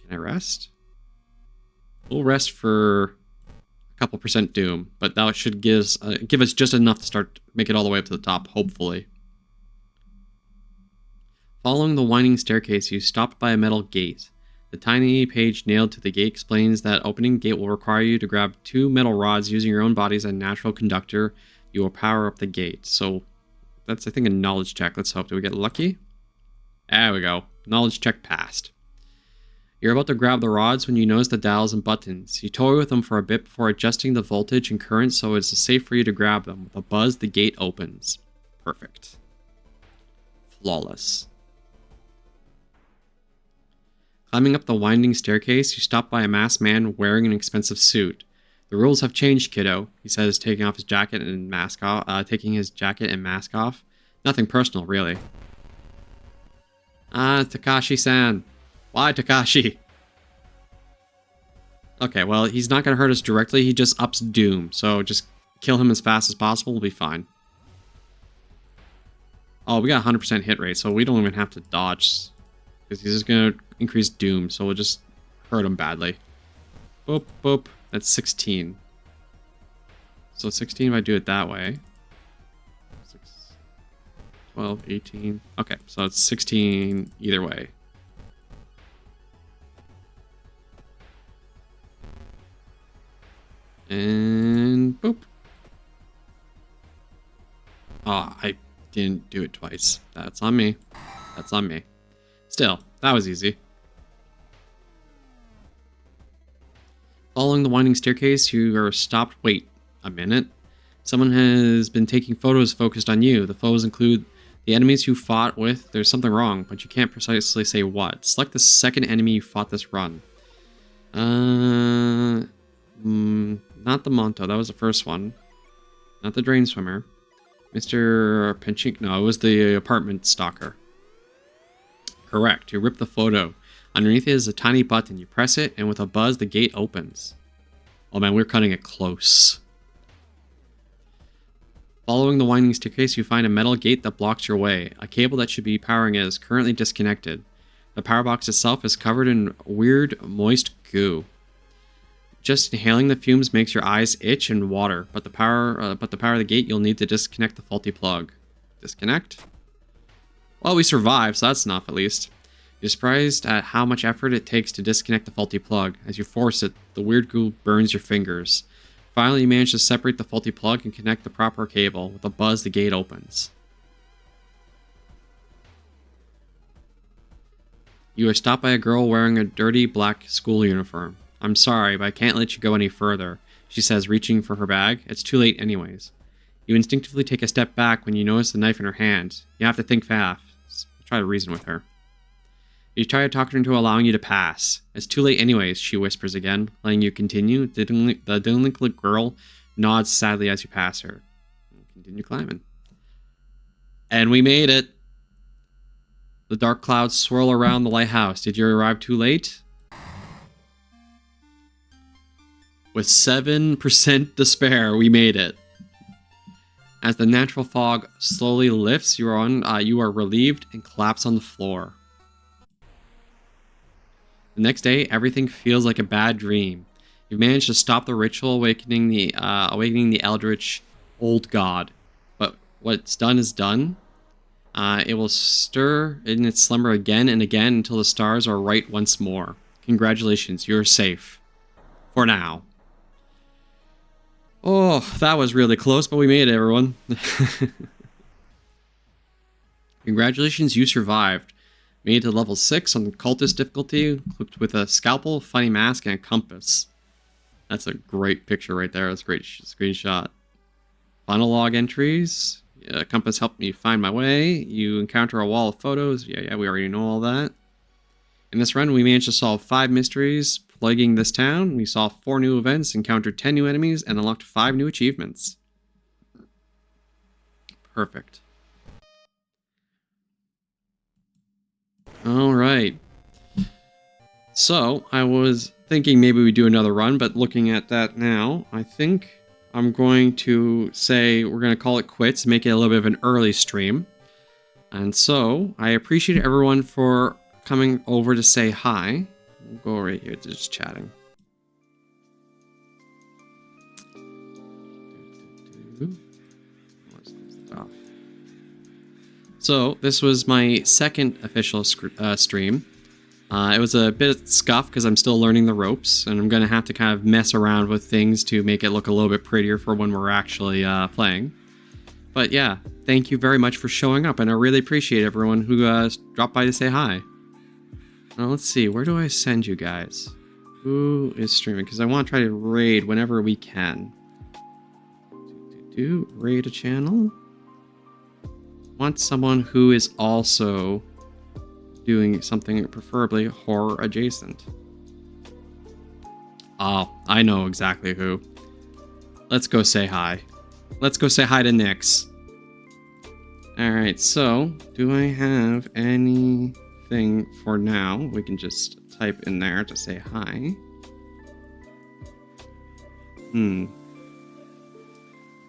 Can I rest? We'll rest for a couple % doom, but that should give us just enough to make it all the way up to the top, hopefully. Following the winding staircase, you stopped by a metal gate. The tiny page nailed to the gate explains that opening the gate will require you to grab 2 metal rods using your own body as a natural conductor. You will power up the gate. So that's, I think, a knowledge check. Let's hope. Do we get lucky? There we go. Knowledge check passed. You're about to grab the rods when you notice the dials and buttons. You toy with them for a bit before adjusting the voltage and current so it's safe for you to grab them. With a buzz, the gate opens. Perfect. Flawless. Climbing up the winding staircase, you stop by a masked man wearing an expensive suit. The rules have changed, kiddo, he says, taking his jacket and mask off. Nothing personal, really. Takashi-san. Why Takashi? Okay, well, he's not going to hurt us directly. He just ups doom, so just kill him as fast as possible. We'll be fine. Oh, we got 100% hit rate, so we don't even have to dodge. Because he's just going to increase doom, so we'll just hurt him badly. Boop, boop. That's 16. So 16 if I do it that way. 6, 12, 18. Okay, so it's 16 either way. And boop. Oh, I didn't do it twice. That's on me. That's on me. Still, that was easy. Following the winding staircase, you are stopped. Wait a minute. Someone has been taking photos focused on you. The photos include the enemies you fought with. There's something wrong, but you can't precisely say what. Select the second enemy you fought this run. Not the Monto. That was the first one. Not the Drain Swimmer. Mr. Pinchink. No, it was the apartment stalker. Correct. You rip the photo. Underneath it is a tiny button. You press it, and with a buzz, the gate opens. Oh man, we're cutting it close. Following the winding staircase, you find a metal gate that blocks your way. A cable that should be powering it is currently disconnected. The power box itself is covered in weird, moist goo. Just inhaling the fumes makes your eyes itch and water, but to power the gate, you'll need to disconnect the faulty plug. Disconnect? Well, we survived, so that's enough at least. You're surprised at how much effort it takes to disconnect the faulty plug. As you force it, the weird goo burns your fingers. Finally, you manage to separate the faulty plug and connect the proper cable. With a buzz, the gate opens. You are stopped by a girl wearing a dirty black school uniform. I'm sorry, but I can't let you go any further, she says, reaching for her bag. It's too late anyways. You instinctively take a step back when you notice the knife in her hand. You have to think fast. Try to reason with her. You try to talk her into allowing you to pass. It's too late anyways, she whispers again, letting you continue. The delinquent girl nods sadly as you pass her. Continue climbing. And we made it. The dark clouds swirl around the lighthouse. Did you arrive too late? With 7% despair, we made it. As the natural fog slowly lifts, you are relieved and collapse on the floor. The next day, everything feels like a bad dream. You've managed to stop the ritual, awakening the Eldritch old god. But what's done is done. It will stir in its slumber again and again until the stars are right once more. Congratulations, you're safe. For now. Oh, that was really close, but we made it, everyone. Congratulations, you survived. Made it to level 6 on cultist difficulty, equipped with a scalpel, funny mask, and a compass. That's a great picture right there. That's a great screenshot. Final log entries. Compass helped me find my way. You encounter a wall of photos. Yeah, we already know all that. In this run, we managed to solve 5 mysteries plaguing this town. We saw 4 new events, encountered 10 new enemies, and unlocked 5 new achievements. Perfect. Alright. So, I was thinking maybe we do another run, but looking at that now, I think I'm going to say we're going to call it quits, make it a little bit of an early stream. And so, I appreciate everyone for coming over to say hi. We'll go right here to just chatting. So, this was my second official stream. It was a bit scuffed because I'm still learning the ropes, and I'm going to have to kind of mess around with things to make it look a little bit prettier for when we're actually playing. But yeah, thank you very much for showing up, and I really appreciate everyone who dropped by to say hi. Now, let's see, where do I send you guys? Who is streaming? Because I want to try to raid whenever we can. Raid a channel. Want someone who is also doing something preferably horror adjacent. Oh, I know exactly who. Let's go say hi. Let's go say hi to Nyx. Alright, so do I have anything for now? We can just type in there to say hi.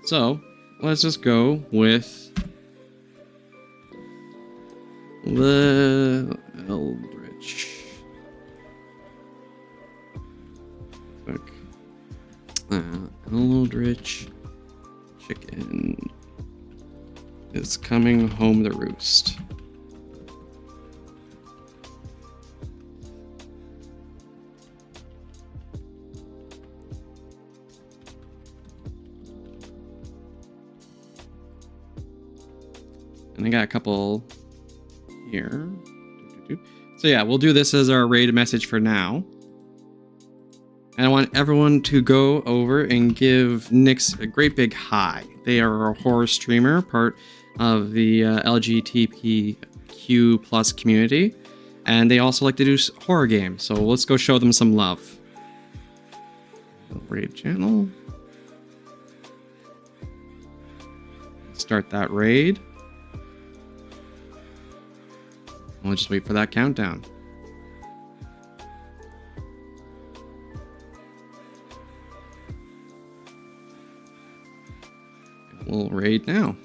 So, let's just go with the Eldritch. Quick. Eldritch chicken is coming home to roost. And I got a couple here. So yeah, we'll do this as our raid message for now. And I want everyone to go over and give Nyx a great big hi. They are a horror streamer, part of the LGBTQ plus community. And they also like to do horror games. So let's go show them some love. Raid channel. Start that raid. We'll just wait for that countdown. We'll raid now.